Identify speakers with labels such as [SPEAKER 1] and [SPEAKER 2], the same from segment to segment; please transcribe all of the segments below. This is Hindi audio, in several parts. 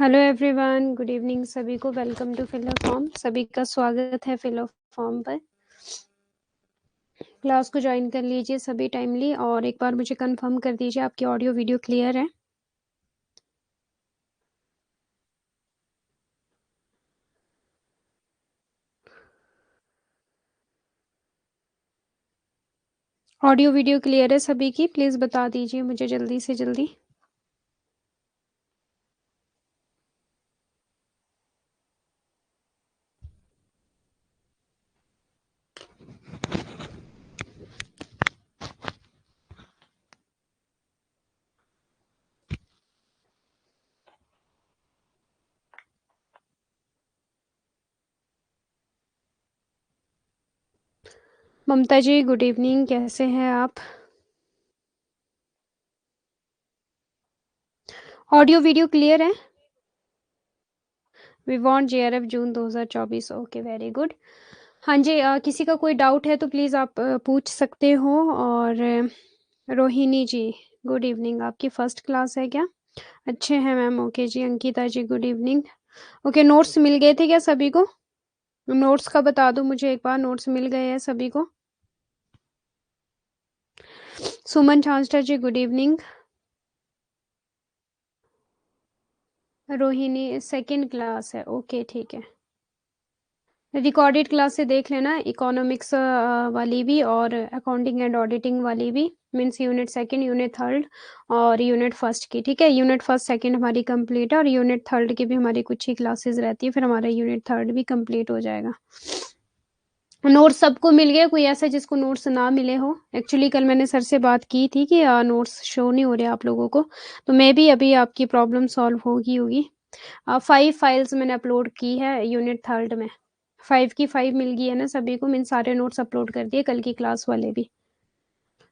[SPEAKER 1] हेलो एवरीवन, गुड इवनिंग सभी को। Welcome to fill a form. सभी का स्वागत है फिल अ फॉर्म पर। क्लास को ज्वाइन कर लीजिए सभी टाइमली, और एक बार मुझे कंफर्म कर दीजिए आपकी ऑडियो वीडियो क्लियर है। ऑडियो वीडियो क्लियर है सभी की? प्लीज़ बता दीजिए मुझे जल्दी से जल्दी। ममता जी, गुड इवनिंग, कैसे हैं आप? ऑडियो वीडियो क्लियर है? We want JRF June 2024। Okay, very good. हाँ जी, किसी का कोई डाउट है तो प्लीज़ आप पूछ सकते हो। और रोहिणी जी, गुड इवनिंग। आपकी फर्स्ट क्लास है क्या? अच्छे हैं मैम। ओके जी। अंकिता जी, गुड इवनिंग। ओके, नोट्स मिल गए थे क्या सभी को? नोट्स का बता दो मुझे एक बार, नोट्स मिल गए हैं सभी को? सुमन छांसटा ji, good evening. Rohini second class है, ओके ठीक है। रिकॉर्डेड क्लास से देख लेना, इकोनॉमिक्स वाली भी और अकाउंटिंग एंड ऑडिटिंग वाली भी, means unit second, unit third और यूनिट फर्स्ट की। ठीक है, यूनिट फर्स्ट सेकंड हमारी कंप्लीट है और यूनिट थर्ड की भी हमारी कुछ ही क्लासेस रहती है, फिर हमारा यूनिट थर्ड भी कंप्लीट हो जाएगा। नोट्स सबको मिल गए? कोई ऐसा जिसको नोट्स ना मिले हो? एक्चुअली कल मैंने सर से बात की थी कि नोट्स शो नहीं हो रहे आप लोगों को, तो मे बी अभी आपकी प्रॉब्लम सॉल्व होगी। 5 फाइल्स मैंने अपलोड की है यूनिट थर्ड में। 5 की 5 मिल गई है ना सभी को? मीन सारे नोट्स अपलोड कर दिए, कल की क्लास वाले भी।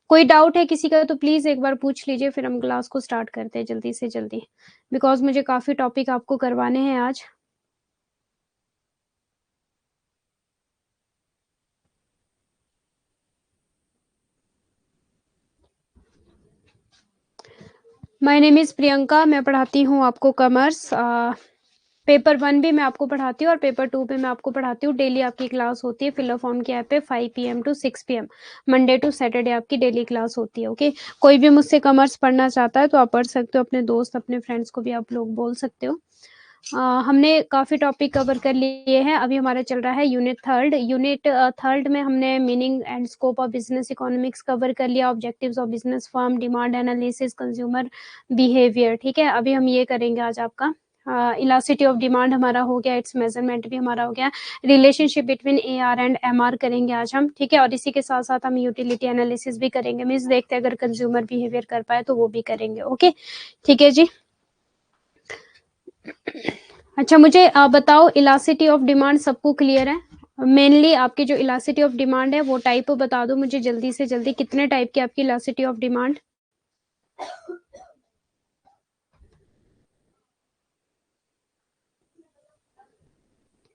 [SPEAKER 1] कोई डाउट है किसी का तो प्लीज एक बार पूछ लीजिए, फिर हम क्लास को स्टार्ट करते हैं जल्दी से जल्दी, बिकॉज मुझे काफी टॉपिक आपको करवाने हैं आज। माय नेम इज प्रियंका, मैं पढ़ाती हूँ आपको कॉमर्स। पेपर 1 भी मैं आपको पढ़ाती हूँ और पेपर 2 पे मैं आपको पढ़ाती हूँ। डेली आपकी क्लास होती है फिल फॉर्म के ऐप पे 5 PM to 6 PM, Monday to Saturday आपकी डेली क्लास होती है। ओके, कोई भी मुझसे कॉमर्स पढ़ना चाहता है तो आप पढ़ सकते हो, अपने दोस्त अपने फ्रेंड्स को भी आप लोग बोल सकते हो। हमने काफ़ी टॉपिक कवर कर लिए हैं। अभी हमारा चल रहा है यूनिट थर्ड। यूनिट थर्ड में हमने meaning and scope of business economics cover कर लिया, objectives of business firm, demand analysis, consumer behaviour. ठीक है, अभी हम ये करेंगे आज आपका इलास्टिसिटी ऑफ डिमांड हमारा हो गया, इट्स मेजरमेंट भी हमारा हो गया, relationship between AR and MR करेंगे आज हम। ठीक है, और इसी के साथ साथ हम यूटिलिटी एनालिसिस भी करेंगे, मीन्स देखते हैं अगर कंज्यूमर बिहेवियर कर पाए तो वो भी करेंगे। ओके, ठीक है जी। अच्छा, मुझे बताओ, इलास्टिसिटी ऑफ डिमांड सबको क्लियर है? मेनली आपकी जो इलास्टिसिटी ऑफ डिमांड है वो टाइप बता दो मुझे जल्दी से जल्दी, कितने टाइप की आपकी इलास्टिसिटी ऑफ डिमांड?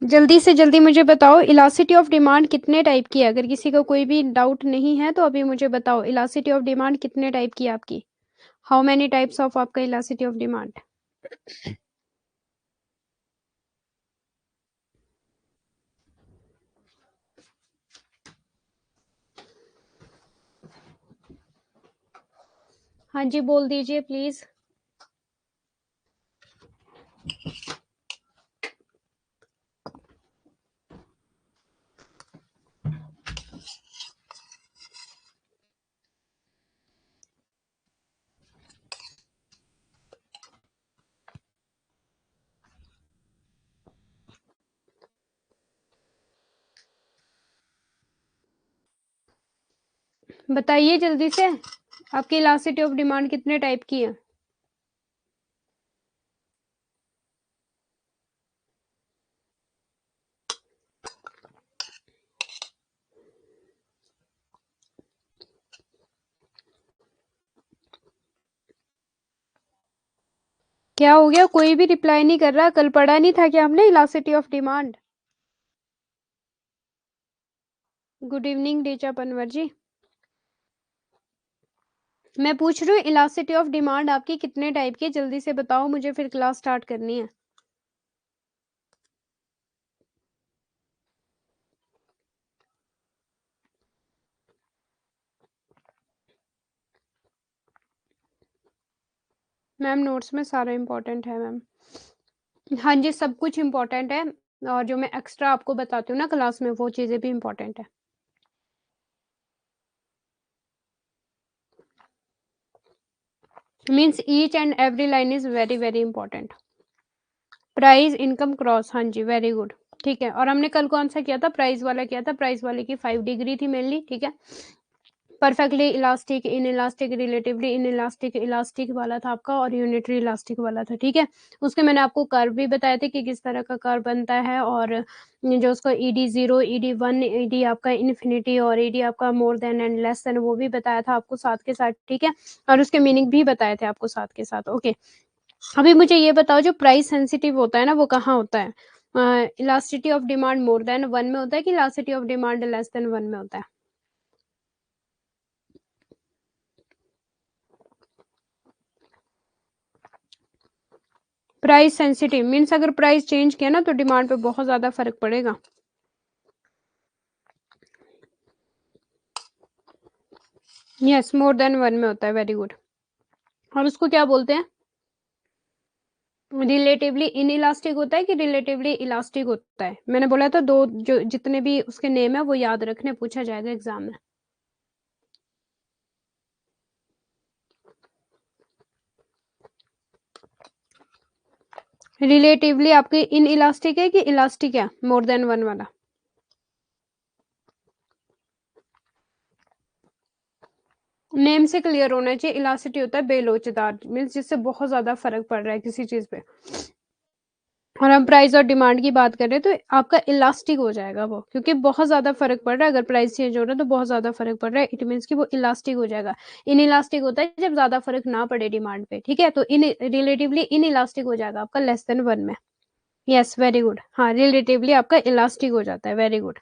[SPEAKER 1] जल्दी से जल्दी मुझे बताओ, इलास्टिसिटी ऑफ डिमांड कितने टाइप की है? अगर किसी को कोई भी डाउट नहीं है तो अभी मुझे बताओ, इलास्टिसिटी ऑफ डिमांड कितने टाइप की है आपकी? हाउ मेनी टाइप्स ऑफ आपका इलास्टिसिटी ऑफ डिमांड? हाँ जी, बोल दीजिए प्लीज। बताइए जल्दी से, आपकी इलास्टिसिटी ऑफ डिमांड कितने टाइप की है? क्या हो गया, कोई भी रिप्लाई नहीं कर रहा? कल पढ़ा नहीं था क्या हमने elasticity of demand? Good evening teacher Panwar ji. मैं पूछ रही हूँ इलास्टिसिटी ऑफ डिमांड आपकी कितने टाइप की है, जल्दी से बताओ मुझे, फिर क्लास स्टार्ट करनी है। मैम नोट्स में सारा इम्पोर्टेंट है मैम। हाँ जी, सब कुछ इम्पोर्टेंट है और जो मैं एक्स्ट्रा आपको बताती हूँ ना क्लास में, वो चीज़ें भी इम्पोर्टेंट है। Means each and every line is very, very important. Price, income, cross, हाँ जी, वेरी गुड। ठीक है, और हमने कल कौन सा किया था? प्राइस वाला किया था। प्राइस वाले की 5 डिग्री थी मेनली, ठीक है। Perfectly elastic, in elastic, relatively in elastic, elastic वाला था आपका और यूनिटरी इलास्टिक वाला था, ठीक है। उसके मैंने आपको कर्व भी बताए थे कि किस तरह का कर्व बनता है, और जो उसका ईडी 0, ईडी 1, ईडी आपका इन्फिनिटी और ईडी आपका more than and less than, वो भी बताया था आपको साथ के साथ, ठीक है। और उसके मीनिंग भी बताए थे आपको साथ के साथ। ओके, अभी मुझे ये बताओ, जो प्राइस सेंसिटिव होता है ना, वो कहाँ होता है? Elasticity of demand more than 1 में होता है कि elasticity of demand less than 1 में होता है? प्राइस सेंसिटिव मीन्स अगर प्राइस चेंज किया ना तो डिमांड पे बहुत ज्यादा फर्क पड़ेगा। यस, मोर देन 1 में होता है, वेरी गुड। और उसको क्या बोलते हैं? रिलेटिवली इन इलास्टिक होता है कि रिलेटिवली इलास्टिक होता है? मैंने बोला था दो, जो जितने भी उसके नेम है वो याद रखने, पूछा जाएगा एग्जाम में। रिलेटिवली आपके इन इलास्टिक है कि इलास्टिक है मोर देन 1 वाला? नेम से क्लियर होना चाहिए। इलास्टिसिटी होता है बेलोचदार, मीन्स जिससे बहुत ज्यादा फर्क पड़ रहा है किसी चीज पे। और हम प्राइस और डिमांड की बात करें तो आपका इलास्टिक हो जाएगा वो, क्योंकि बहुत ज्यादा फर्क पड़ रहा है। अगर प्राइस चेंज हो रहा है तो बहुत ज्यादा फर्क पड़ रहा है, इट मीन्स कि वो इलास्टिक हो जाएगा। इन इलास्टिक होता है जब ज्यादा फर्क ना पड़े डिमांड पे, ठीक है। तो इन रिलेटिवली इन इलास्टिक हो जाएगा आपका लेस देन 1 में। Yes, very good. हाँ, रिलेटिवली आपका इलास्टिक हो जाता है, वेरी गुड।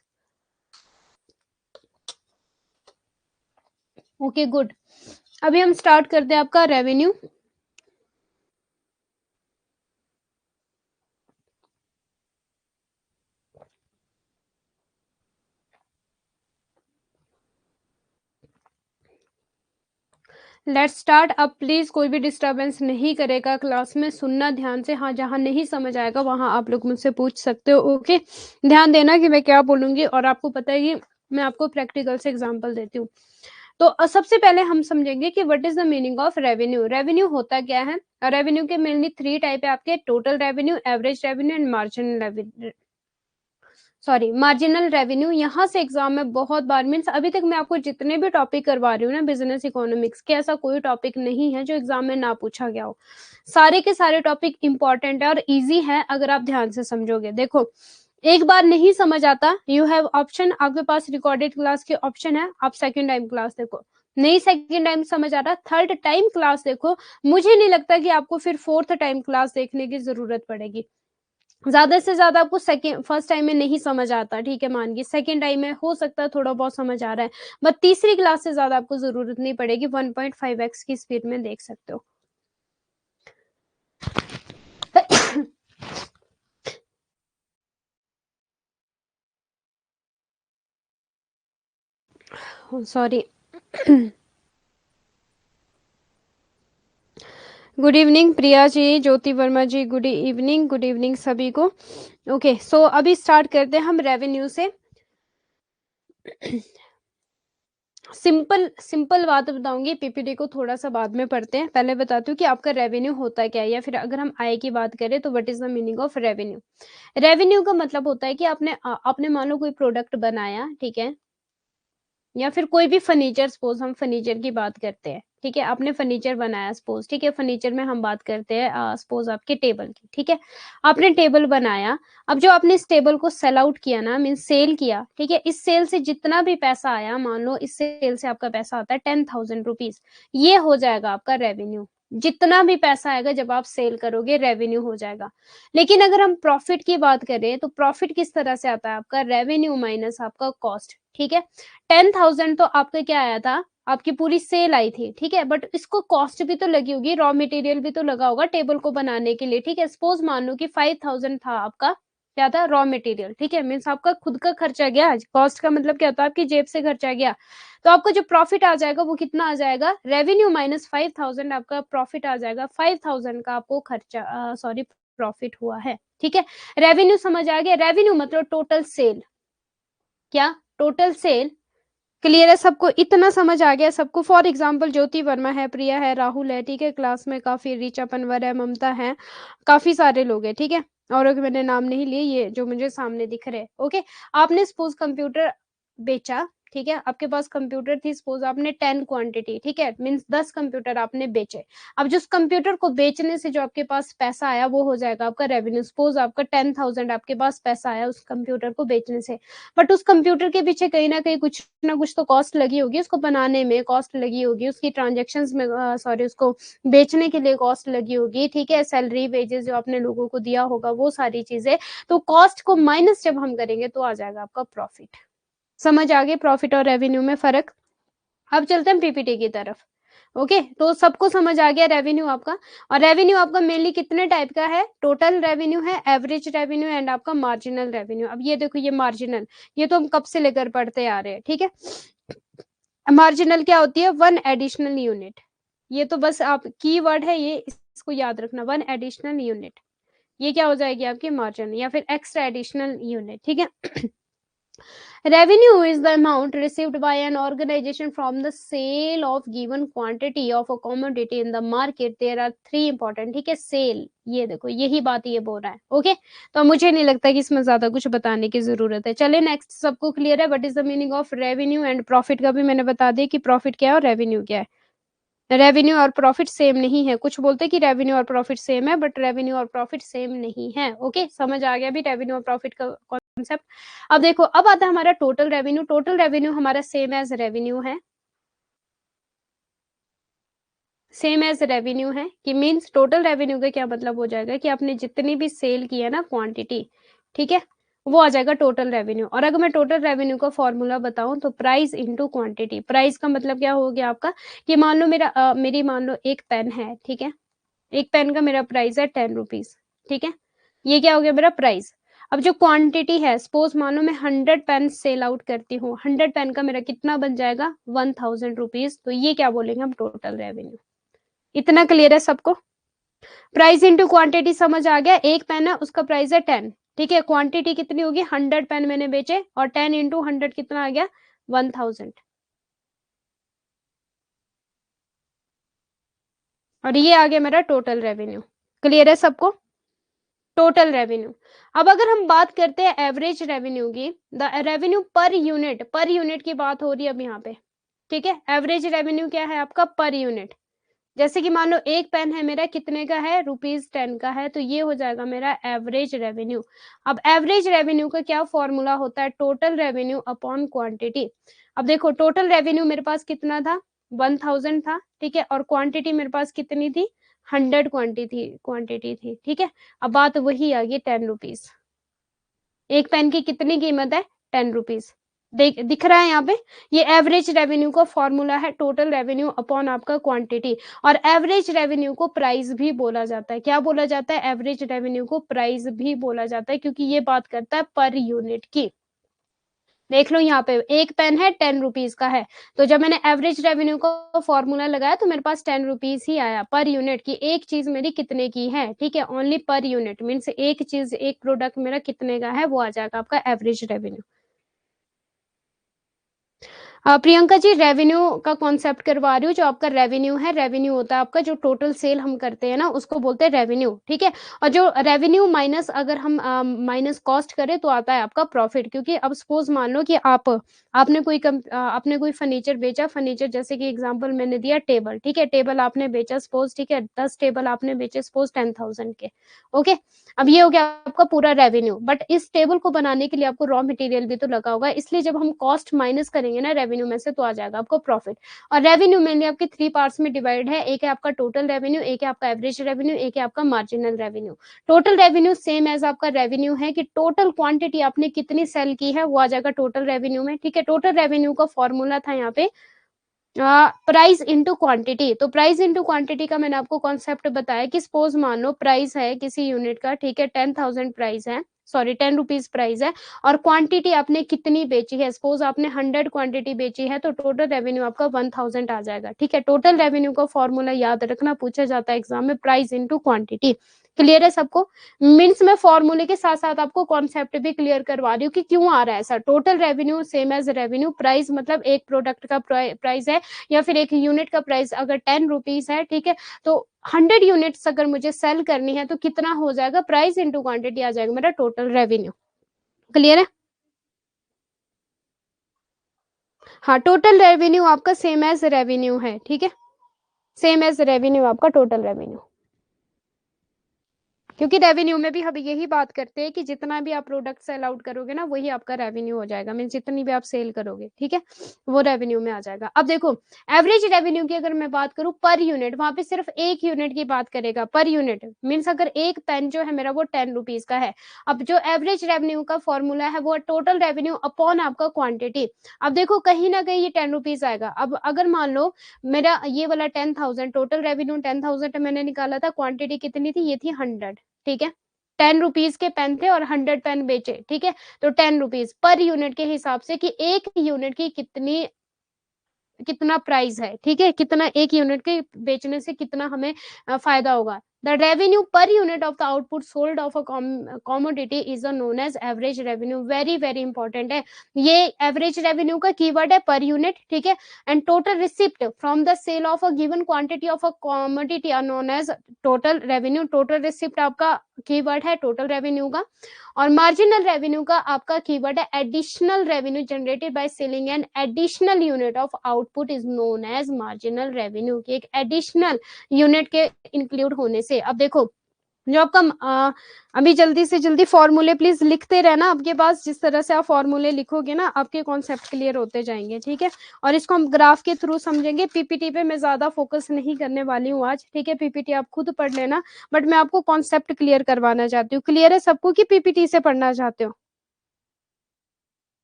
[SPEAKER 1] Okay, good. अभी हम स्टार्ट करते हैं आपका रेवेन्यू। Let's start. अब प्लीज कोई भी डिस्टरबेंस नहीं करेगा क्लास में, सुनना ध्यान से। हाँ, जहाँ नहीं समझ आएगा वहां आप लोग मुझसे पूछ सकते हो। ओके, ध्यान देना कि मैं क्या बोलूंगी, और आपको पता है कि मैं आपको प्रैक्टिकल से एग्जांपल देती हूँ। तो सबसे पहले हम समझेंगे कि what is the meaning of revenue. Revenue होता क्या है? रेवेन्यू के मेनली 3 टाइप है आपके: total revenue, average revenue and marginal revenue. Sorry, marginal revenue. यहाँ से एग्जाम में बहुत बार, मीन्स अभी तक मैं आपको जितने भी टॉपिक करवा रही हूँ ना बिजनेस इकोनॉमिक्स के, ऐसा कोई टॉपिक नहीं है जो एग्जाम में ना पूछा गया हो। सारे के सारे टॉपिक इंपॉर्टेंट है और इजी है अगर आप ध्यान से समझोगे। देखो, एक बार नहीं समझ आता, यू हैव ऑप्शन, आपके पास रिकॉर्डेड क्लास के ऑप्शन है, आप सेकेंड टाइम क्लास देखो। नहीं सेकेंड टाइम समझ आ रहा, थर्ड टाइम क्लास देखो। मुझे नहीं लगता कि आपको फिर फोर्थ टाइम क्लास देखने की जरूरत पड़ेगी। ज्यादा से ज्यादा आपको सेकेंड फर्स्ट टाइम में नहीं समझ आता, ठीक है, मान गई। सेकेंड टाइम में हो सकता है थोड़ा बहुत समझ आ रहा है, बट तीसरी क्लास से ज्यादा आपको जरूरत नहीं पड़ेगी। 1.5x की स्पीड में देख सकते हो। Sorry. Good evening Priya ji, ज्योति वर्मा जी, गुड इवनिंग, गुड इवनिंग सभी को। ओके, सो अभी स्टार्ट करते हैं हम रेवेन्यू से। सिंपल सिंपल बात बताऊंगी, पीपीटी को थोड़ा सा बाद में पढ़ते हैं। पहले बताती हूँ कि आपका रेवेन्यू होता क्या है, या फिर अगर हम आय की बात करें तो what is the meaning of revenue. Revenue का मतलब होता है कि आपने मान लो कोई प्रोडक्ट बनाया, ठीक है, या फिर कोई भी फर्नीचर, सपोज हम फर्नीचर की बात करते हैं, ठीक है, आपने फर्नीचर बनाया सपोज, ठीक है। फर्नीचर में हम बात करते हैं सपोज आपके टेबल की, ठीक है। आपने टेबल बनाया, अब जो आपने इस टेबल को सेल आउट किया ना, मीन सेल किया, ठीक है, इस सेल से जितना भी पैसा आया, मान लो इस सेल से आपका पैसा आता है 10,000 रुपीज, ये हो जाएगा आपका रेवेन्यू। जितना भी पैसा आएगा जब आप सेल करोगे, रेवेन्यू हो जाएगा। लेकिन अगर हम प्रॉफिट की बात करें तो प्रॉफिट किस तरह से आता है? आपका रेवेन्यू माइनस आपका कॉस्ट, ठीक है। 10,000 तो आपका क्या आया था? आपकी पूरी सेल आई थी, ठीक है, बट इसको कॉस्ट भी तो लगी होगी, रॉ मटेरियल भी तो लगा होगा टेबल को बनाने के लिए, ठीक है। सपोज मान लो कि 5,000 था आपका क्या था, रॉ मटेरियल, ठीक है, मीन्स आपका खुद का खर्चा गया, कॉस्ट का मतलब क्या होता है, आपकी जेब से खर्चा गया, तो आपको जो प्रॉफिट आ जाएगा वो कितना आ जाएगा, रेवेन्यू माइनस 5000 आपका प्रॉफिट आ जाएगा, 5000 का आपको खर्चा सॉरी प्रॉफिट हुआ है, ठीक है। रेवेन्यू समझ आ गया, रेवेन्यू मतलब टोटल सेल, क्या, टोटल सेल, क्लियर है सबको, इतना समझ आ गया सबको। फॉर एग्जाम्पल ज्योति वर्मा है, प्रिया है, राहुल है, ठीक है, क्लास में काफी ऋचा पनवर है, ममता है, काफी सारे लोग हैं, ठीक है, और मैंने नाम नहीं लिए, ये जो मुझे सामने दिख रहे हैं, ओके। आपने सपोज कंप्यूटर बेचा, ठीक है, आपके पास कंप्यूटर थी, सपोज आपने 10 क्वांटिटी, ठीक है, मींस 10 कंप्यूटर आपने बेचे। अब जिस कंप्यूटर को बेचने से जो आपके पास पैसा आया वो हो जाएगा आपका रेवेन्यू। सपोज आपका 10,000 आपके पास पैसा आया उस कंप्यूटर को बेचने से, बट उस कंप्यूटर के पीछे कहीं ना कहीं कुछ ना कुछ तो कॉस्ट लगी होगी, उसको बनाने में कॉस्ट लगी होगी, उसकी ट्रांजेक्शन्स में सॉरी उसको बेचने के लिए कॉस्ट लगी होगी, ठीक है, सैलरी वेजेस जो आपने लोगों को दिया होगा वो सारी चीजें, तो कॉस्ट को माइनस जब हम करेंगे तो आ जाएगा आपका प्रॉफिट। समझ आ गई प्रॉफिट और रेवेन्यू में फर्क। अब चलते हैं पीपीटी की तरफ, ओके। तो सबको समझ आ गया रेवेन्यू आपका, और रेवेन्यू आपका मेनली कितने टाइप का है, टोटल रेवेन्यू है, एवरेज रेवेन्यू एंड आपका मार्जिनल रेवेन्यू। अब ये देखो, ये मार्जिनल, ये तो हम कब से लेकर पढ़ते आ रहे हैं, ठीक है। मार्जिनल क्या होती है, वन एडिशनल यूनिट, ये तो बस आप कीवर्ड है ये, इसको याद रखना, वन एडिशनल यूनिट, ये क्या हो जाएगी आपकी मार्जिन, या फिर एक्स्ट्रा एडिशनल यूनिट, ठीक है। Revenue is the amount received by an organization from the sale of given quantity of a commodity in the market. There are three important, ठीक है, सेल, ये देखो यही बात ये बोल रहा है, ओके। तो मुझे नहीं लगता कि इसमें ज्यादा कुछ बताने की जरूरत है। चलिए नेक्स्ट, सबको क्लियर है what is the meaning of revenue and profit का भी मैंने बता दिया कि प्रॉफिट क्या है और रेवेन्यू क्या है। रेवेन्यू और प्रॉफिट सेम नहीं है, कुछ बोलते कि रेवेन्यू और प्रॉफिट सेम है, बट रेवेन्यू और प्रॉफिट सेम नहीं है, ओके। समझ आ गया भी रेवेन्यू और प्रॉफिट का कॉन्सेप्ट। अब देखो, अब आता है हमारा टोटल रेवेन्यू। टोटल रेवेन्यू हमारा सेम एज रेवेन्यू है, सेम एज रेवेन्यू है, कि मींस टोटल रेवेन्यू का क्या मतलब हो जाएगा कि आपने जितनी भी सेल की है ना क्वांटिटी, ठीक है, वो आ जाएगा टोटल रेवेन्यू। और अगर मैं टोटल रेवेन्यू का फॉर्मूला बताऊं तो प्राइस इनटू क्वांटिटी। प्राइस का मतलब क्या हो गया आपका, कि मान लो मेरी मान लो एक पेन है, ठीक है, एक पेन का मेरा प्राइस है 10 रुपीज, ठीक है, ये क्या हो गया मेरा प्राइस। अब जो क्वांटिटी है, सपोज मान लो मैं 100 पेन सेल आउट करती हूँ, 100 पेन का मेरा कितना बन जाएगा, 1000 रुपीज, तो ये क्या बोलेंगे हम, टोटल रेवेन्यू। इतना क्लियर है सबको। प्राइस इंटू क्वांटिटी समझ आ गया, एक पेन है उसका प्राइस है 10, ठीक है, क्वांटिटी कितनी होगी, 100 पेन मैंने बेचे, और 10 इंटू 100 कितना आ गया, 1000, और ये आ गया मेरा टोटल रेवेन्यू। क्लियर है सबको, टोटल रेवेन्यू। अब अगर हम बात करते हैं एवरेज रेवेन्यू की, द रेवेन्यू पर यूनिट की बात हो रही है अब यहाँ पे, ठीक है। एवरेज रेवेन्यू क्या है आपका, पर यूनिट। जैसे कि मान लो एक पेन है मेरा कितने का है, ₹10 का है, तो ये हो जाएगा मेरा एवरेज रेवेन्यू। अब एवरेज रेवेन्यू का क्या फॉर्मूला होता है, टोटल रेवेन्यू अपॉन क्वांटिटी। अब देखो टोटल रेवेन्यू मेरे पास कितना था, 1000 था, ठीक है, और क्वांटिटी मेरे पास कितनी थी, 100 क्वांटिटी थी, ठीक है। अब बात वही आ गई, 10 रुपीज, एक पेन की कितनी कीमत है, 10 रुपीज। दिख रहा है यहाँ पे, ये एवरेज रेवेन्यू का फॉर्मूला है, टोटल रेवेन्यू अपॉन आपका क्वांटिटी। और एवरेज रेवेन्यू को प्राइस भी बोला जाता है, क्या बोला जाता है, एवरेज रेवेन्यू को प्राइस भी बोला जाता है, क्योंकि ये बात करता है पर यूनिट की। देख लो यहाँ पे एक पेन है 10 रुपीज का है, तो जब मैंने एवरेज रेवेन्यू का फॉर्मूला लगाया तो मेरे पास 10 रुपीज ही आया पर यूनिट की। एक चीज मेरी कितने की है, ठीक है, ओनली पर यूनिट, मीन्स एक चीज एक प्रोडक्ट मेरा कितने का है, वो आ जाएगा आपका average revenue. Priyanka ji revenue का कॉन्सेप्ट करवा रही हूँ। जो आपका रेवेन्यू है, रेवेन्यू होता है आपका जो टोटल सेल हम करते हैं ना, उसको बोलते हैं रेवेन्यू, ठीक है। और जो रेवेन्यू माइनस अगर हम माइनस कॉस्ट करें तो आता है आपका प्रॉफिट। क्योंकि अब सपोज मान लो कि आपने कोई फर्नीचर बेचा, फर्नीचर जैसे कि एग्जांपल मैंने दिया टेबल, ठीक है, टेबल आपने बेचा सपोज, ठीक है, 10 टेबल आपने बेचे सपोज 10,000 के, ओके। अब ये हो गया आपका पूरा रेवेन्यू, बट इस टेबल को बनाने के लिए आपको रॉ मटेरियल भी तो लगा होगा, इसलिए जब हम कॉस्ट माइनस करेंगे ना रेवेन्यू में से तो आ जाएगा आपको प्रॉफिट। और रेवेन्यू मेनली आपके 3 पार्ट्स में डिवाइड है, एक है आपका टोटल रेवेन्यू, एक है आपका एवरेज रेवेन्यू, एक है आपका marginal revenue. Total revenue same as आपका रेवेन्यू है, कि टोटल क्वांटिटी आपने कितनी सेल की है वो आ जाएगा टोटल रेवेन्यू में, ठीक है। टोटल रेवेन्यू का फॉर्मूला था यहाँ पे प्राइस इंटू क्वांटिटी। तो प्राइस इंटू क्वांटिटी का मैंने आपको कॉन्सेप्ट बताया कि सपोज मान लो प्राइस है किसी यूनिट का, ठीक है, 10,000 प्राइस है, सॉरी 10 रुपीज प्राइस है, और क्वांटिटी आपने कितनी बेची है, सपोज आपने 100 क्वांटिटी बेची है, तो टोटल रेवेन्यू आपका 1000 आ जाएगा। ठीक है, टोटल रेवेन्यू का फॉर्मूला याद रखना, पूछा जाता है एग्जाम में, प्राइस इंटू क्वांटिटी। क्लियर है सबको? मीन्स मैं फॉर्मूले के साथ साथ आपको कॉन्सेप्ट भी क्लियर करवा रही हूँ कि क्यों आ रहा है ऐसा। Total revenue same as revenue, price मतलब एक प्रोडक्ट का प्राइस है या फिर एक यूनिट का प्राइस अगर 10 रुपीज है, ठीक है, तो 100 यूनिट्स अगर मुझे सेल करनी है तो कितना हो जाएगा, प्राइस इंटू क्वांटिटी आ जाएगा मेरा टोटल रेवेन्यू। क्लियर है? हाँ, टोटल रेवेन्यू आपका सेम एज रेवेन्यू है। ठीक है, सेम एज रेवेन्यू आपका टोटल रेवेन्यू, क्योंकि रेवेन्यू में भी हम यही बात करते हैं कि जितना भी आप प्रोडक्ट सेल आउट करोगे ना वही आपका रेवेन्यू हो जाएगा, मीन जितनी भी आप सेल करोगे, ठीक है, वो रेवेन्यू में आ जाएगा। अब देखो एवरेज रेवेन्यू की अगर मैं बात करूं पर यूनिट, वहां पे सिर्फ एक यूनिट की बात करेगा, पर यूनिट मीन्स अगर एक पेन जो है मेरा वो 10 रुपीज का है। अब जो एवरेज रेवेन्यू का फॉर्मूला है वो टोटल रेवेन्यू अपॉन आपका क्वांटिटी। अब देखो कहीं ना कहीं ये 10 रुपीज आएगा। अब अगर मान लो मेरा ये वाला 10,000, टोटल रेवेन्यू 10,000 मैंने निकाला था, क्वांटिटी कितनी थी, ये थी 100, ठीक है, 10 रुपीज के पेन थे और 100 पेन बेचे, ठीक है, तो 10 रुपीज पर यूनिट के हिसाब से कि एक यूनिट की कितनी कितना प्राइस है, ठीक है, कितना एक यूनिट के बेचने से कितना हमें फायदा होगा। The revenue per unit of the output sold of a commodity is known as average revenue. Very very important है ये, एवरेज रेवेन्यू का कीवर्ड है पर यूनिट, ठीक है, and total receipt from the sale of a given quantity of a commodity are known as total revenue. Total receipt आपका कीवर्ड है टोटल रेवेन्यू का, और मार्जिनल रेवेन्यू का आपका कीवर्ड है additional revenue generated by selling an additional unit of output is known as marginal revenue, की एक एडिशनल यूनिट के इंक्लूड होने से। अब देखो जो आपका अभी जल्दी से जल्दी फॉर्मूले प्लीज लिखते रहना, आपके पास जिस तरह से आप फॉर्मूले लिखोगे ना आपके कॉन्सेप्ट क्लियर होते जाएंगे, ठीक है, और इसको हम ग्राफ के थ्रू समझेंगे। पीपीटी पे मैं ज्यादा फोकस नहीं करने वाली हूँ आज, ठीक है, पीपीटी आप खुद पढ़ लेना, बट मैं आपको कॉन्सेप्ट क्लियर करवाना चाहती हूँ। क्लियर है सबको कि पीपीटी से पढ़ना चाहते हो?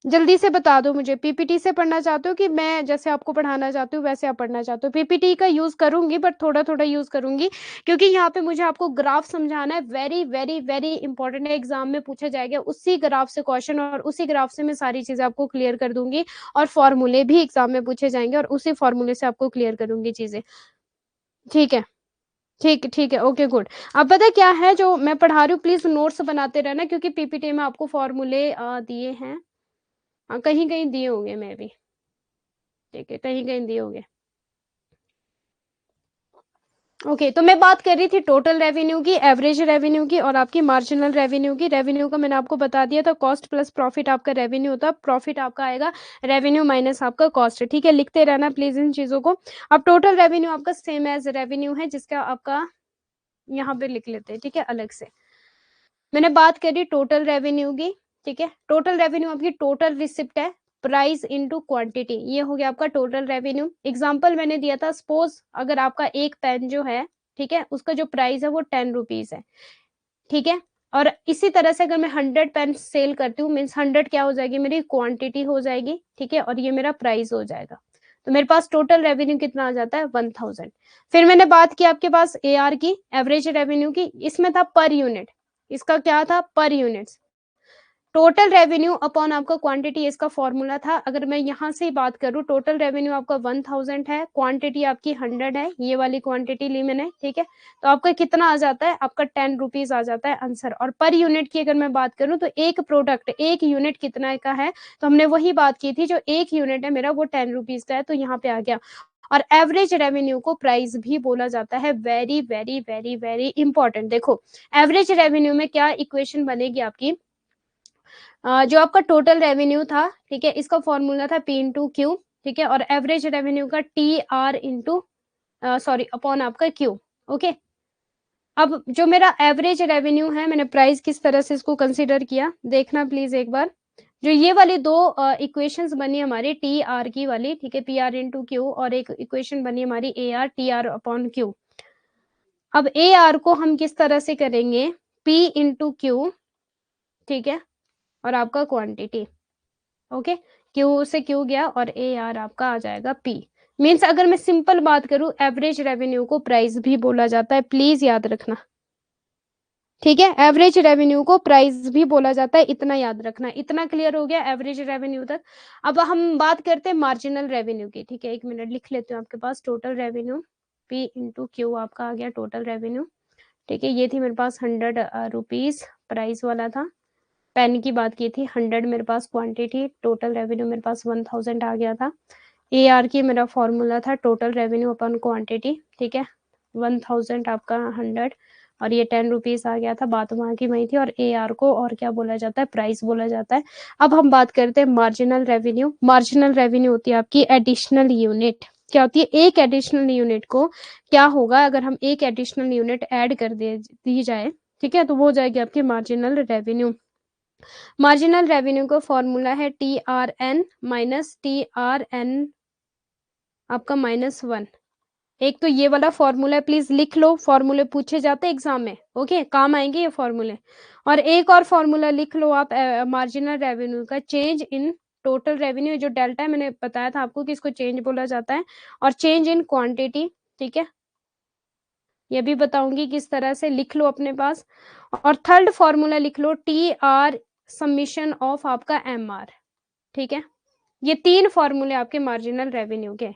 [SPEAKER 1] जल्दी से बता दो मुझे, पीपीटी से पढ़ना चाहते हो कि मैं जैसे आपको पढ़ाना चाहती हूँ वैसे आप पढ़ना चाहते हो? पीपीटी का यूज करूंगी बट थोड़ा थोड़ा यूज करूंगी, क्योंकि यहाँ पे मुझे आपको ग्राफ समझाना है। वेरी वेरी वेरी इंपॉर्टेंट है, एग्जाम में पूछा जाएगा उसी ग्राफ से क्वेश्चन, और उसी ग्राफ से मैं सारी चीजें आपको क्लियर कर दूंगी, और फॉर्मूले भी एग्जाम में पूछे जाएंगे और उसी फॉर्मूले से आपको क्लियर करूंगी चीजें। ठीक है, ठीक है, ओके गुड। अब पता है क्या है जो मैं पढ़ा रही हूँ, प्लीज नोट्स बनाते रहना, क्योंकि पीपीटी में आपको फॉर्मूले दिए हैं, कहीं कहीं दिए होंगे मैं भी, ठीक है, कहीं कहीं दिए होंगे। ओके, तो मैं बात कर रही थी टोटल रेवेन्यू की, एवरेज रेवेन्यू की, और आपकी मार्जिनल रेवेन्यू की। रेवेन्यू का मैंने आपको बता दिया था, कॉस्ट प्लस प्रॉफिट आपका रेवेन्यू होता है, प्रॉफिट आपका आएगा रेवेन्यू माइनस आपका कॉस्ट, ठीक है, लिखते रहना प्लीज इन चीजों को। अब टोटल रेवेन्यू आपका सेम एज रेवेन्यू है, जिसका आपका यहाँ पे लिख लेते हैं, ठीक है, अलग से। मैंने बात करी टोटल रेवेन्यू की, ठीक है, टोटल रेवेन्यू आपकी टोटल रिसिप्ट है, प्राइस इनटू क्वांटिटी, ये हो गया आपका टोटल रेवेन्यू। एग्जांपल मैंने दिया था, सपोज अगर आपका एक पेन जो है, ठीक है, उसका जो प्राइस है वो 10 रुपीज है, ठीक है, और इसी तरह से अगर मैं 100 पेन सेल करती हूँ, मीन्स 100 क्या हो जाएगी, मेरी क्वांटिटी हो जाएगी, ठीक है, और ये मेरा प्राइस हो जाएगा, तो मेरे पास टोटल रेवेन्यू कितना आ जाता है, 1000। फिर मैंने बात की आपके पास एआर की, एवरेज रेवेन्यू की, इसमें था पर यूनिट, इसका क्या था, पर यूनिट्स, टोटल रेवेन्यू अपॉन आपका क्वांटिटी, इसका फॉर्मूला था। अगर मैं यहाँ से ही बात करूँ, टोटल रेवेन्यू आपका 1000 है, क्वांटिटी आपकी 100 है, ये वाली क्वांटिटी ली मैंने, ठीक है, तो आपका कितना आ जाता है, आपका 10 रुपीज आ जाता है आंसर। और पर यूनिट की अगर मैं बात करूँ तो एक प्रोडक्ट एक यूनिट कितना का है, तो हमने वही बात की थी, जो एक यूनिट है मेरा वो 10 रुपीज का है, तो यहाँ पे आ गया। और एवरेज रेवेन्यू को प्राइस भी बोला जाता है, very very very very important. देखो एवरेज रेवेन्यू में क्या इक्वेशन बनेगी आपकी, जो आपका टोटल रेवेन्यू था, ठीक है, इसका फॉर्मूला था पी इंटू क्यू, ठीक है, और एवरेज रेवेन्यू का T R into sorry upon आपका क्यू। ओके, अब जो मेरा एवरेज रेवेन्यू है, मैंने प्राइस किस तरह से इसको कंसीडर किया देखना प्लीज एक बार। जो ये वाली दो इक्वेशंस बनी हमारी टी आर की वाली, ठीक है, पी आर इंटू क्यू, और एक इक्वेशन बनी हमारी A R T R upon Q. अब ए आर को हम किस तरह से करेंगे, पी इंटू क्यू, ठीक है, और आपका क्वांटिटी, ओके, क्यू से क्यू गया और ए आर आपका आ जाएगा पी। मीन्स अगर मैं सिंपल बात करूं, एवरेज रेवेन्यू को प्राइस भी बोला जाता है, प्लीज याद रखना। ठीक है। एवरेज रेवेन्यू को प्राइस भी बोला जाता है, इतना याद रखना। इतना क्लियर हो गया एवरेज रेवेन्यू तक। अब हम बात करते हैं मार्जिनल रेवेन्यू की। ठीक है, 1 मिनट लिख लेते हैं आपके पास। Total revenue P into Q आपका आ गया टोटल रेवेन्यू। ठीक है, ये थी मेरे पास 100 रुपीज प्राइस वाला था। पेन की बात की थी 100 मेरे पास क्वांटिटी, टोटल रेवेन्यू मेरे पास 1000 आ गया था। AR की मेरा फॉर्मूला था टोटल रेवेन्यू अपन क्वांटिटी। ठीक है, 1000 आपका 100 और ये 10 रुपीज आ गया था, बात वहां की वही थी। और AR को और क्या बोला जाता है, प्राइस बोला जाता है। अब हम बात करते हैं मार्जिनल रेवेन्यू। मार्जिनल रेवेन्यू होती है आपकी एडिशनल यूनिट। क्या होती है, एक एडिशनल यूनिट को क्या होगा, अगर हम एक एडिशनल यूनिट ऐड कर दे दी जाए, ठीक है, तो वो हो जाएगी आपकी मार्जिनल रेवेन्यू। मार्जिनल रेवेन्यू का फॉर्मूला है TRN माइनस TRN आपका -1। एक तो ये वाला फॉर्मूला है, प्लीज लिख लो, फॉर्मूले पूछे जाते हैं एग्जाम में, ओके, काम आएंगे ये फॉर्मूले। और एक और फॉर्मूला लिख लो आप मार्जिनल रेवेन्यू का, चेंज इन टोटल रेवेन्यू। जो डेल्टा है मैंने बताया था आपको कि इसको चेंज बोला जाता है, और चेंज इन क्वांटिटी। ठीक है, ये भी बताऊंगी किस तरह से, लिख लो अपने पास। और थर्ड फॉर्मूला लिख लो TR समीशन ऑफ आपका MR। ठीक है, ये 3 फॉर्मूले आपके मार्जिनल रेवेन्यू के।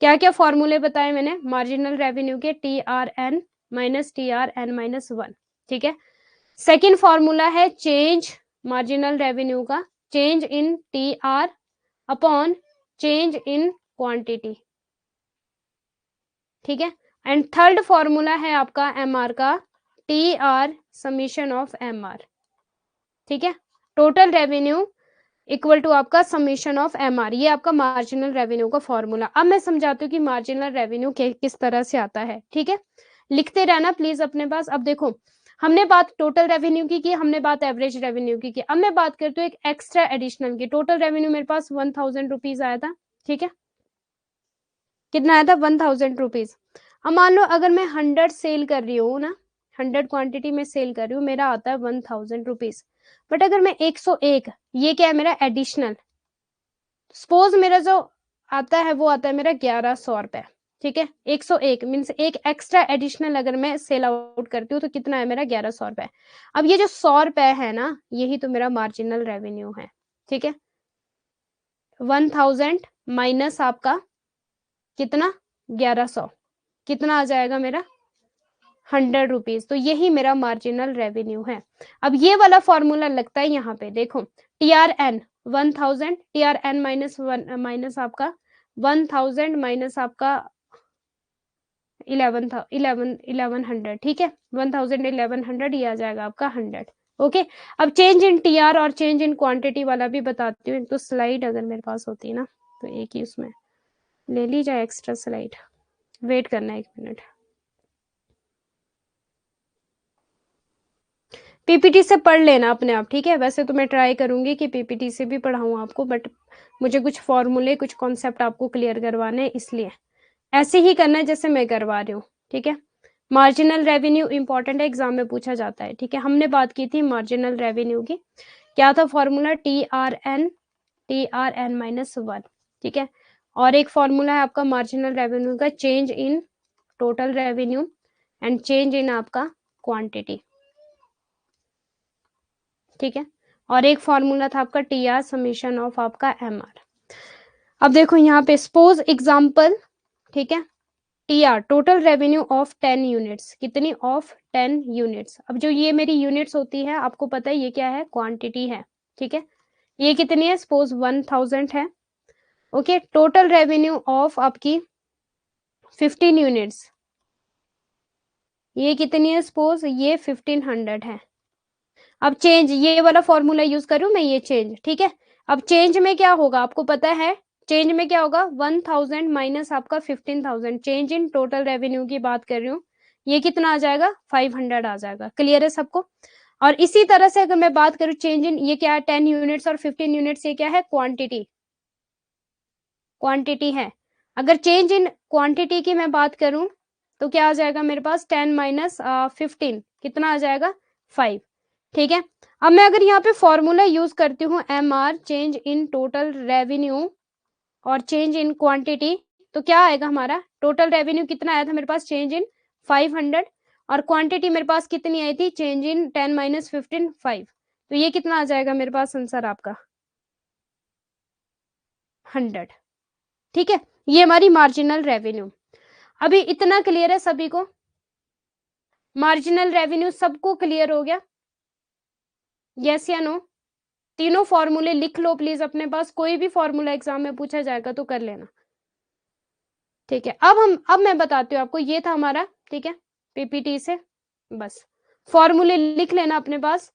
[SPEAKER 1] क्या क्या फॉर्मूले बताए मैंने मार्जिनल रेवेन्यू के, TRN माइनस TRN -1। ठीक है, सेकेंड फॉर्मूला है चेंज मार्जिनल रेवेन्यू का, change in TR upon change in quantity. ठीक है, एंड थर्ड फॉर्मूला है आपका MR का, TR समीशन ऑफ MR। ठीक है, टोटल रेवेन्यू इक्वल टू आपका समीशन ऑफ MR, ये आपका मार्जिनल रेवेन्यू का फॉर्मूला। अब मैं समझाती हूँ कि मार्जिनल रेवेन्यू किस तरह से आता है। ठीक है, लिखते रहना प्लीज अपने पास। अब देखो, हमने बात टोटल रेवेन्यू की हमने बात एवरेज रेवेन्यू की अब मैं बात करती हूँ एक एक्स्ट्रा एडिशनल की। टोटल रेवेन्यू मेरे पास 1000 रुपीज आया था। ठीक है, कितना आया था, 1000 रुपीज। अब मान लो अगर मैं 100 सेल कर रही हूँ ना, 100 क्वांटिटी में सेल कर रही हूँ, मेरा आता है 1000 रुपीज। बट अगर मैं 101, ये क्या है मेरा एडिशनल, सपोज मेरा जो आता है वो आता है मेरा 1100 रुपए। ठीक है, 101 मीन्स एक एक्स्ट्रा एडिशनल अगर मैं सेल आउट करती हूँ तो कितना है मेरा 1100 रुपए। अब ये जो 100 रुपए है ना, यही तो मेरा मार्जिनल रेवेन्यू है। ठीक है, 1000 माइनस आपका कितना 1100, कितना आ जाएगा मेरा 100 रुपीज। तो यही मेरा मार्जिनल रेवेन्यू है। अब ये वाला फॉर्मूला लगता है यहाँ पे, देखो TRN 1000, TRN माइनस आपका 1000 माइनस आपका 1100। ठीक है, 1000 1100, ये आ जाएगा आपका 100। ओके, अब चेंज इन TR और चेंज इन क्वांटिटी वाला भी बताती हूँ। एक तो स्लाइड अगर मेरे पास होती है ना, तो एक ही उसमें ले ली जाए एक्स्ट्रा स्लाइड। वेट करना 1 मिनट। PPT से पढ़ लेना अपने आप। ठीक है, वैसे तो मैं ट्राई करूंगी कि PPT से भी पढ़ाऊँ आपको, बट मुझे कुछ फॉर्मूले कुछ कॉन्सेप्ट आपको क्लियर करवाने, इसलिए ऐसे ही करना है जैसे मैं करवा रही हूँ। ठीक है, मार्जिनल रेवेन्यू इंपॉर्टेंट है, एग्जाम में पूछा जाता है। ठीक है, हमने बात की थी मार्जिनल रेवेन्यू की, क्या था फॉर्मूला, TRN -1। ठीक है, और एक फॉर्मूला है आपका मार्जिनल रेवेन्यू का, change in total revenue and change in आपका क्वांटिटी। ठीक है, और एक फॉर्मूला था आपका TR समीशन ऑफ आपका MR। अब देखो यहाँ पे सपोज एग्जाम्पल, ठीक है, TR total revenue of 10 units, कितनी ऑफ 10 यूनिट्स। अब जो ये मेरी यूनिट्स होती है, आपको पता है ये क्या है, क्वांटिटी है। ठीक है, ये कितनी है, सपोज 1000 है। ओके, टोटल रेवेन्यू ऑफ आपकी 15 यूनिट्स, ये कितनी है, सपोज ये 1500 है। अब चेंज, ये वाला फॉर्मूला यूज करूं मैं, ये चेंज। ठीक है, अब चेंज में क्या होगा आपको पता है, चेंज में क्या होगा, 1000 माइनस आपका 15000। चेंज इन टोटल रेवेन्यू की बात कर रही हूँ, ये कितना आ जाएगा, 500 आ जाएगा। क्लियर है सबको। और इसी तरह से अगर मैं बात करूं चेंज इन, ये क्या है 10 यूनिट्स और 15 यूनिट्स, ये क्या है क्वांटिटी, क्वांटिटी है। अगर चेंज इन क्वांटिटी की मैं बात करूं तो क्या आ जाएगा मेरे पास, 10 माइनस 15 कितना आ जाएगा, 5। ठीक है, अब मैं अगर यहाँ पे फॉर्मूला यूज करती हूँ MR, change in total revenue और चेंज इन क्वांटिटी, तो क्या आएगा हमारा टोटल रेवेन्यू, कितना आया था मेरे पास, चेंज इन 500, और क्वांटिटी मेरे पास कितनी आई थी, चेंज इन 10 माइनस 15 5। तो ये कितना आ जाएगा मेरे पास आंसर आपका 100। ठीक है, ये हमारी मार्जिनल रेवेन्यू। अभी इतना क्लियर है सभी को? मार्जिनल रेवेन्यू सबको क्लियर हो गया? यस या नो? तीनों फॉर्मूले लिख लो प्लीज अपने पास, कोई भी फॉर्मूला एग्जाम में पूछा जाएगा तो कर लेना। ठीक है, अब मैं बताती हूँ आपको, ये था हमारा, ठीक है, पीपीटी से बस फॉर्मूले लिख लेना अपने पास।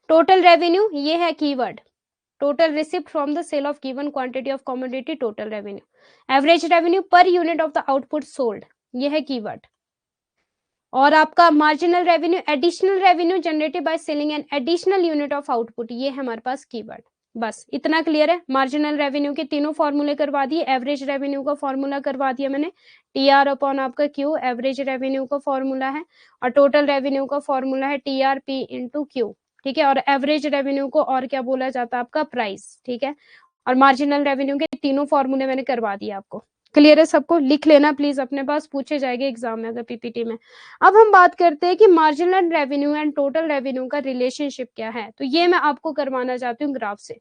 [SPEAKER 1] टोटल रेवेन्यू ये है keyword, total receipt from the sale of given quantity of commodity, total revenue. Average revenue per unit of the output sold, ये है कीवर्ड। और आपका marginal revenue, additional revenue generated by selling an additional unit of output, ये है हमारे पास कीवर्ड। बस इतना क्लियर है? मार्जिनल रेवेन्यू के तीनों फॉर्मूले करवा दिए, एवरेज रेवेन्यू का फॉर्मूला करवा दिया मैंने, टी आर अपॉन आपका क्यू एवरेज रेवेन्यू का फॉर्मूला है, और टोटल रेवेन्यू का फॉर्मूला है T R P into Q. ठीक है, और एवरेज रेवेन्यू को और क्या बोला जाता है, आपका प्राइस। ठीक है, और मार्जिनल रेवेन्यू के तीनों फॉर्मूले मैंने करवा दिए आपको। क्लियर है सबको? लिख लेना प्लीज अपने पास, पूछे जाएंगे एग्जाम में अगर पीपीटी में। अब हम बात करते हैं कि marginal revenue and total revenue का रिलेशनशिप क्या है, तो ये मैं आपको करवाना चाहती हूँ ग्राफ से।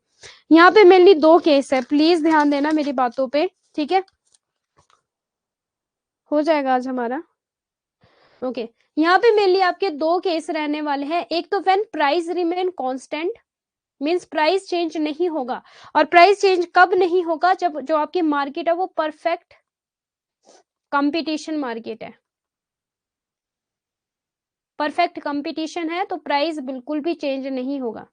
[SPEAKER 1] यहाँ पे मेनली दो केस है, प्लीज ध्यान देना मेरी बातों पे। ठीक है, हो जाएगा आज हमारा। ओके, यहाँ पे मेनली आपके दो केस रहने वाले हैं। एक तो when price remain constant, means price change नहीं होगा। और प्राइस चेंज कब नहीं होगा, जब जो आपकी मार्केट है वो परफेक्ट कंपटीशन मार्केट है। परफेक्ट कंपटीशन है तो प्राइस बिल्कुल भी चेंज नहीं होगा।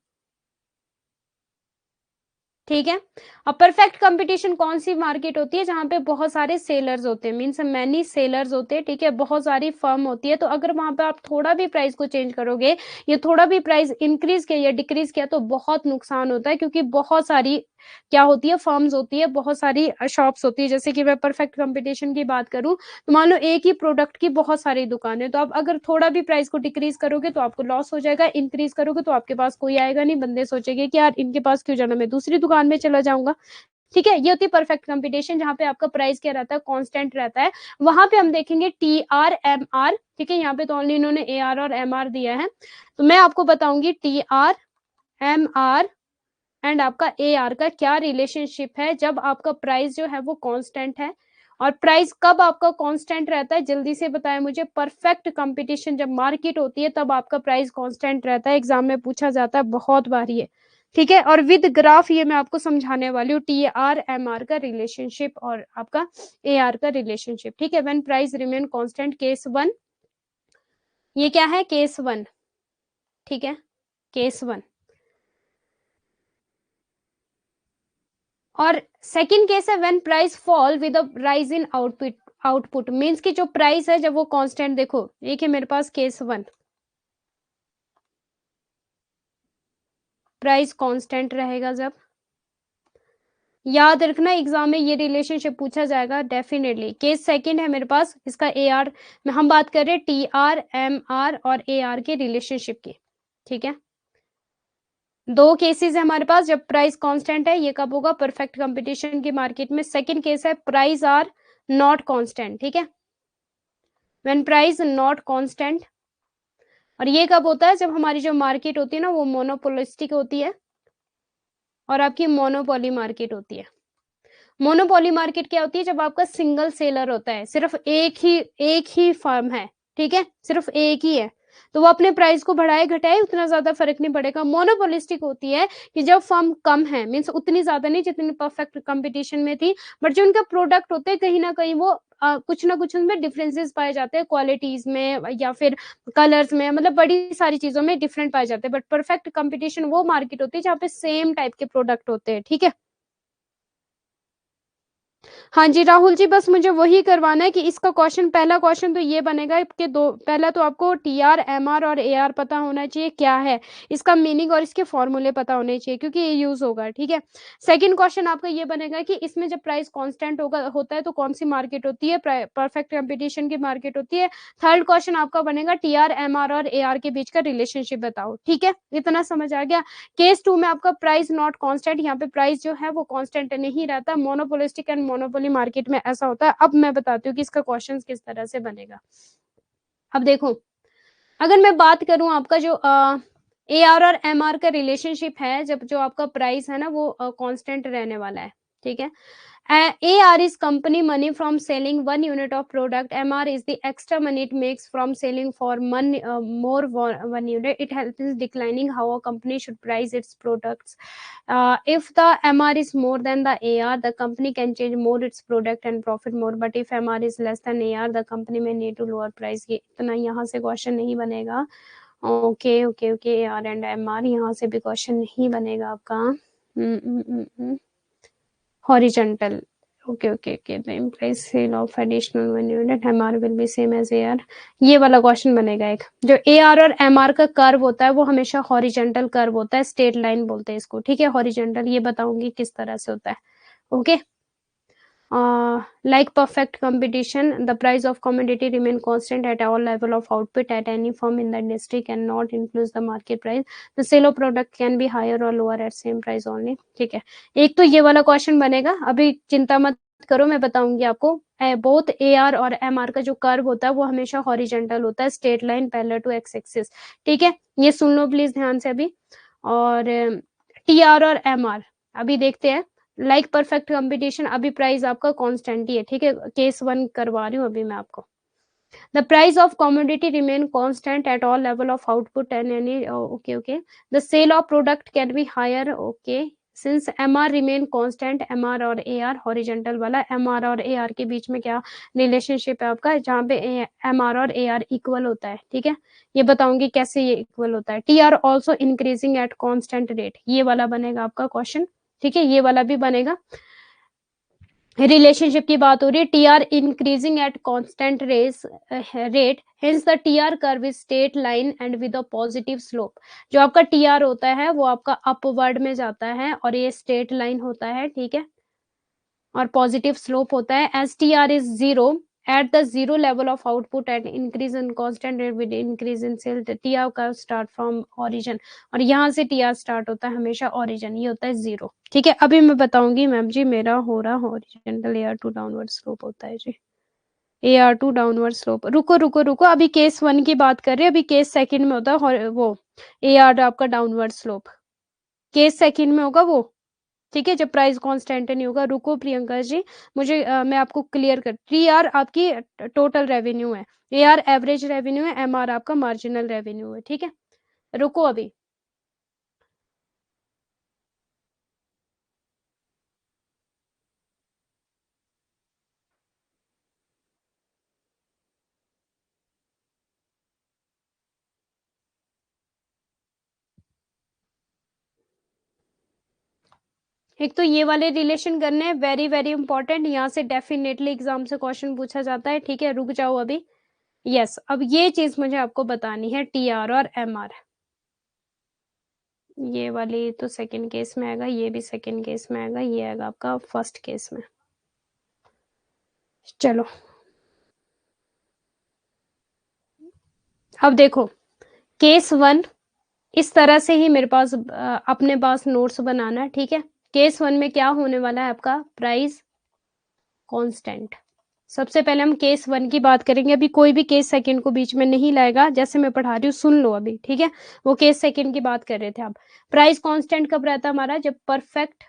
[SPEAKER 1] ठीक है, अब परफेक्ट कंपटीशन कौन सी मार्केट होती है, जहां पे बहुत सारे सेलर्स होते हैं, मीन्स मैनी सेलर्स होते हैं। ठीक है, बहुत सारी फर्म होती है, तो अगर वहां पे आप थोड़ा भी प्राइस को चेंज करोगे या थोड़ा भी प्राइस इंक्रीज किया या डिक्रीज किया तो बहुत नुकसान होता है, क्योंकि बहुत सारी क्या होती है, फर्म्स होती है, बहुत सारी शॉप्स होती है। जैसे कि मैं परफेक्ट कंपटीशन की बात करूं तो मान लो एक ही प्रोडक्ट की बहुत सारी दुकानें, तो आप अगर थोड़ा भी प्राइस को डिक्रीज करोगे तो आपको लॉस हो जाएगा, इंक्रीज करोगे तो आपके पास कोई आएगा नहीं, बंदे सोचेंगे कि यार इनके पास क्यों जाना, मैं दूसरी दुकान में चला जाऊंगा। ठीक है, ये होती है परफेक्ट कंपटीशन, जहां पे आपका प्राइस क्या रहता है, कांस्टेंट रहता है। वहां पे हम देखेंगे टी आर एम आर। ठीक है, यहाँ पे तो ओनली इन्होंने ए आर और एम आर दिया है, तो मैं आपको बताऊंगी T R M R and आपका ए आर का क्या रिलेशनशिप है, जब आपका प्राइस जो है वो कांस्टेंट है। और प्राइस कब आपका कांस्टेंट रहता है, जल्दी से बताएं मुझे। परफेक्ट कंपटीशन जब मार्केट होती है तब आपका प्राइस कांस्टेंट रहता है, एग्जाम में पूछा जाता है, बहुत बार ये। ठीक है, और विद ग्राफ ये मैं आपको समझाने वाली हूँ, टी आर एम आर का रिलेशनशिप और आपका ए आर का रिलेशनशिप। ठीक है, when price remain constant, case one, ये क्या है, केस वन। ठीक है, केस वन। और सेकंड केस है when price fall with a rise in output. Output means कि जो प्राइस है जब वो कांस्टेंट, देखो एक है मेरे पास केस वन, प्राइस कांस्टेंट रहेगा जब, याद रखना एग्जाम में ये रिलेशनशिप पूछा जाएगा डेफिनेटली। केस सेकंड है मेरे पास, इसका ए आर में हम बात कर रहे हैं टी आर एम आर और ए आर के रिलेशनशिप की। ठीक है, दो केसेस है हमारे पास, जब प्राइस कांस्टेंट है, ये कब होगा, परफेक्ट कंपटीशन की मार्केट में। सेकंड केस है प्राइस आर नॉट कांस्टेंट। ठीक है, व्हेन प्राइस नॉट कांस्टेंट, और ये कब होता है, जब हमारी जो मार्केट होती है ना वो मोनोपोलिस्टिक होती है और आपकी मोनोपोली मार्केट होती है। मोनोपोली मार्केट क्या होती है, जब आपका सिंगल सेलर होता है, सिर्फ एक ही फर्म है। ठीक है, सिर्फ एक ही है, तो वो अपने प्राइस को बढ़ाए घटाए उतना ज्यादा फर्क नहीं पड़ेगा। मोनोपोलिस्टिक होती है कि जब फर्म कम है, मीन्स उतनी ज्यादा नहीं जितनी परफेक्ट कंपटीशन में थी, बट जो उनका प्रोडक्ट होते हैं कहीं ना कहीं वो कुछ ना कुछ उनमें डिफरेंसेस पाए जाते हैं, क्वालिटीज में या फिर कलर्स में, मतलब बड़ी सारी चीजों में डिफरेंट पाए जाते हैं। बट परफेक्ट कंपटीशन वो मार्केट होती है जहाँ पे सेम टाइप के प्रोडक्ट होते हैं। ठीक है, हाँ जी राहुल जी, बस मुझे वही करवाना है कि इसका क्वेश्चन, पहला क्वेश्चन तो ये बनेगा कि दो, पहला तो आपको टी आर एम आर और ए आर पता होना चाहिए क्या है, इसका मीनिंग और इसके फॉर्मूले पता होने चाहिए, क्योंकि ये यूज होगा। ठीक है, सेकंड क्वेश्चन आपका ये बनेगा कि इसमें जब प्राइस कांस्टेंट होता है तो कौन सी मार्केट होती है, परफेक्ट कंपटीशन की मार्केट होती है। थर्ड क्वेश्चन आपका बनेगा टी आर एम आर और ए आर के बीच का रिलेशनशिप बताओ। ठीक है, इतना समझ आ गया। केस टू में आपका प्राइस नॉट कांस्टेंट, यहाँ पे प्राइस जो है वो कांस्टेंट नहीं रहता, मोनोपोलिस्टिक एंड मोनोपोली मार्केट में ऐसा होता है। अब मैं बताती हूँ कि इसका क्वेश्चन किस तरह से बनेगा। अब देखो, अगर मैं बात करूं आपका जो AR और MR का रिलेशनशिप है, जब जो आपका प्राइस है ना वो कांस्टेंट रहने वाला है, ठीक है। AR is company money from selling 1 unit of product. MR is the extra money it makes from selling for more 1 unit. It helps in declining how a company should price its products. If the MR is more than the AR, the company can change more its product and profit more. But if MR is less than AR, the company may need to lower price. ये इतना यहाँ से क्वेश्चन नहीं बनेगा। Okay okay okay, AR and MR यहाँ से भी क्वेश्चन नहीं बनेगा आपका। Horizontal. Okay. The implies sale of additional 1 unit MR will be same as AR. ये वाला क्वेश्चन बनेगा एक। जो AR और MR का कर्व होता है वो हमेशा हॉरिजेंटल कर्व होता है, स्ट्रेट लाइन बोलते हैं इसको, ठीक है। हॉरिजेंटल, ये बताऊंगी किस तरह से होता है। Okay. Like perfect competition, the price of commodity remain constant at all level of output at any firm in the industry cannot influence the market price. The sale of product can be higher or lower at same price only. ठीक है, एक तो ये वाला क्वेश्चन बनेगा। अभी चिंता मत करो, मैं बताऊंगी आपको। बोथ AR और MR का जो कर्व होता है वो हमेशा हॉरिजेंटल होता है, straight line parallel to X axis, ठीक है। ये सुन लो प्लीज ध्यान से अभी। और TR और MR अभी देखते हैं। लाइक परफेक्ट कंपटीशन, अभी प्राइस आपका कांस्टेंट ही है, ठीक है। केस 1 करवा रही हूँ अभी मैं आपको। The price of commodity remain constant at all level of output and any okay. The sale of product can be higher, okay. Since MR remain constant, MR और AR हॉरिजेंटल वाला, MR और AR के बीच में क्या रिलेशनशिप है आपका, जहाँ पे MR और AR इक्वल होता है, ठीक है। ये बताऊंगी कैसे ये इक्वल होता है। TR also increasing at constant rate, ये वाला बनेगा आपका क्वेश्चन, ठीक है। ये वाला भी बनेगा। रिलेशनशिप की बात हो रही है, TR increasing at constant rate, hence the TR curve is straight line and with a positive slope. जो आपका TR होता है वो आपका अपवर्ड में जाता है और ये स्ट्रेट लाइन होता है, ठीक है, और पॉजिटिव स्लोप होता है। As TR is zero at the zero level of output and increase in constant rate with increase in sale, the TR का start from origin, और यहाँ से TR start होता है हमेशा origin, ये होता है जीरो, ठीक है। अभी मैं बताऊंगी मैम जी, मेरा हो रहा हॉरिजेंटल AR2 डाउनवर्ड स्लोप होता है जी, AR2 डाउनवर्ड स्लोप। रुको, अभी केस 1 की बात कर रहे हैं, अभी केस सेकंड में होता है वो AR आपका डाउनवर्ड स्लोप, केस सेकंड में होगा वो, ठीक है, जब प्राइस कांस्टेंट नहीं होगा। रुको प्रियंका जी, मुझे मैं आपको क्लियर कर, TR आपकी टोटल रेवेन्यू है, AR एवरेज रेवेन्यू है, MR आपका मार्जिनल रेवेन्यू है, ठीक है। रुको अभी, एक तो ये वाले रिलेशन करने हैं, वेरी वेरी इंपॉर्टेंट, यहाँ से डेफिनेटली एग्जाम से क्वेश्चन पूछा जाता है, ठीक है। रुक जाओ अभी। यस, अब ये चीज मुझे आपको बतानी है, TR और MR। ये वाली तो सेकंड केस में आएगा, ये भी सेकंड केस में आएगा, ये आएगा आपका फर्स्ट केस में। चलो अब देखो, केस 1 इस तरह से ही मेरे पास अपने पास नोट्स बनाना है, ठीक है। केस 1 में क्या होने वाला है आपका, प्राइस कांस्टेंट। सबसे पहले हम केस 1 की बात करेंगे, अभी कोई भी केस सेकंड को बीच में नहीं लाएगा, जैसे मैं पढ़ा रही हूँ सुन लो अभी, ठीक है। वो केस सेकंड की बात कर रहे थे आप। प्राइस कांस्टेंट कब रहता है हमारा, जब परफेक्ट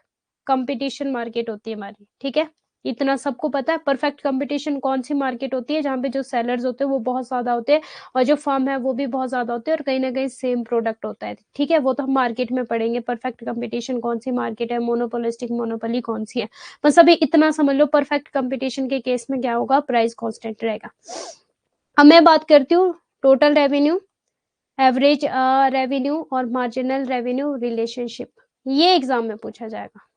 [SPEAKER 1] कंपटीशन मार्केट होती है हमारी, ठीक है। इतना सबको पता है। परफेक्ट कंपटीशन कौन सी मार्केट होती है, जहाँ पे जो सेलर्स होते हैं वो बहुत ज्यादा होते हैं और जो फर्म है वो भी बहुत ज्यादा होते हैं और कहीं ना कहीं सेम प्रोडक्ट होता है, ठीक है। वो तो हम मार्केट में पढ़ेंगे, परफेक्ट कंपटीशन कौन सी मार्केट है, मोनोपोलिस्टिक मोनोपोली कौन सी है। बस अभी इतना समझ लो, परफेक्ट कंपटीशन के केस में क्या होगा, प्राइस कांस्टेंट रहेगा। अब मैं बात करती हूँ टोटल रेवेन्यू, एवरेज रेवेन्यू और मार्जिनल रेवेन्यू रिलेशनशिप, ये एग्जाम में पूछा जाएगा।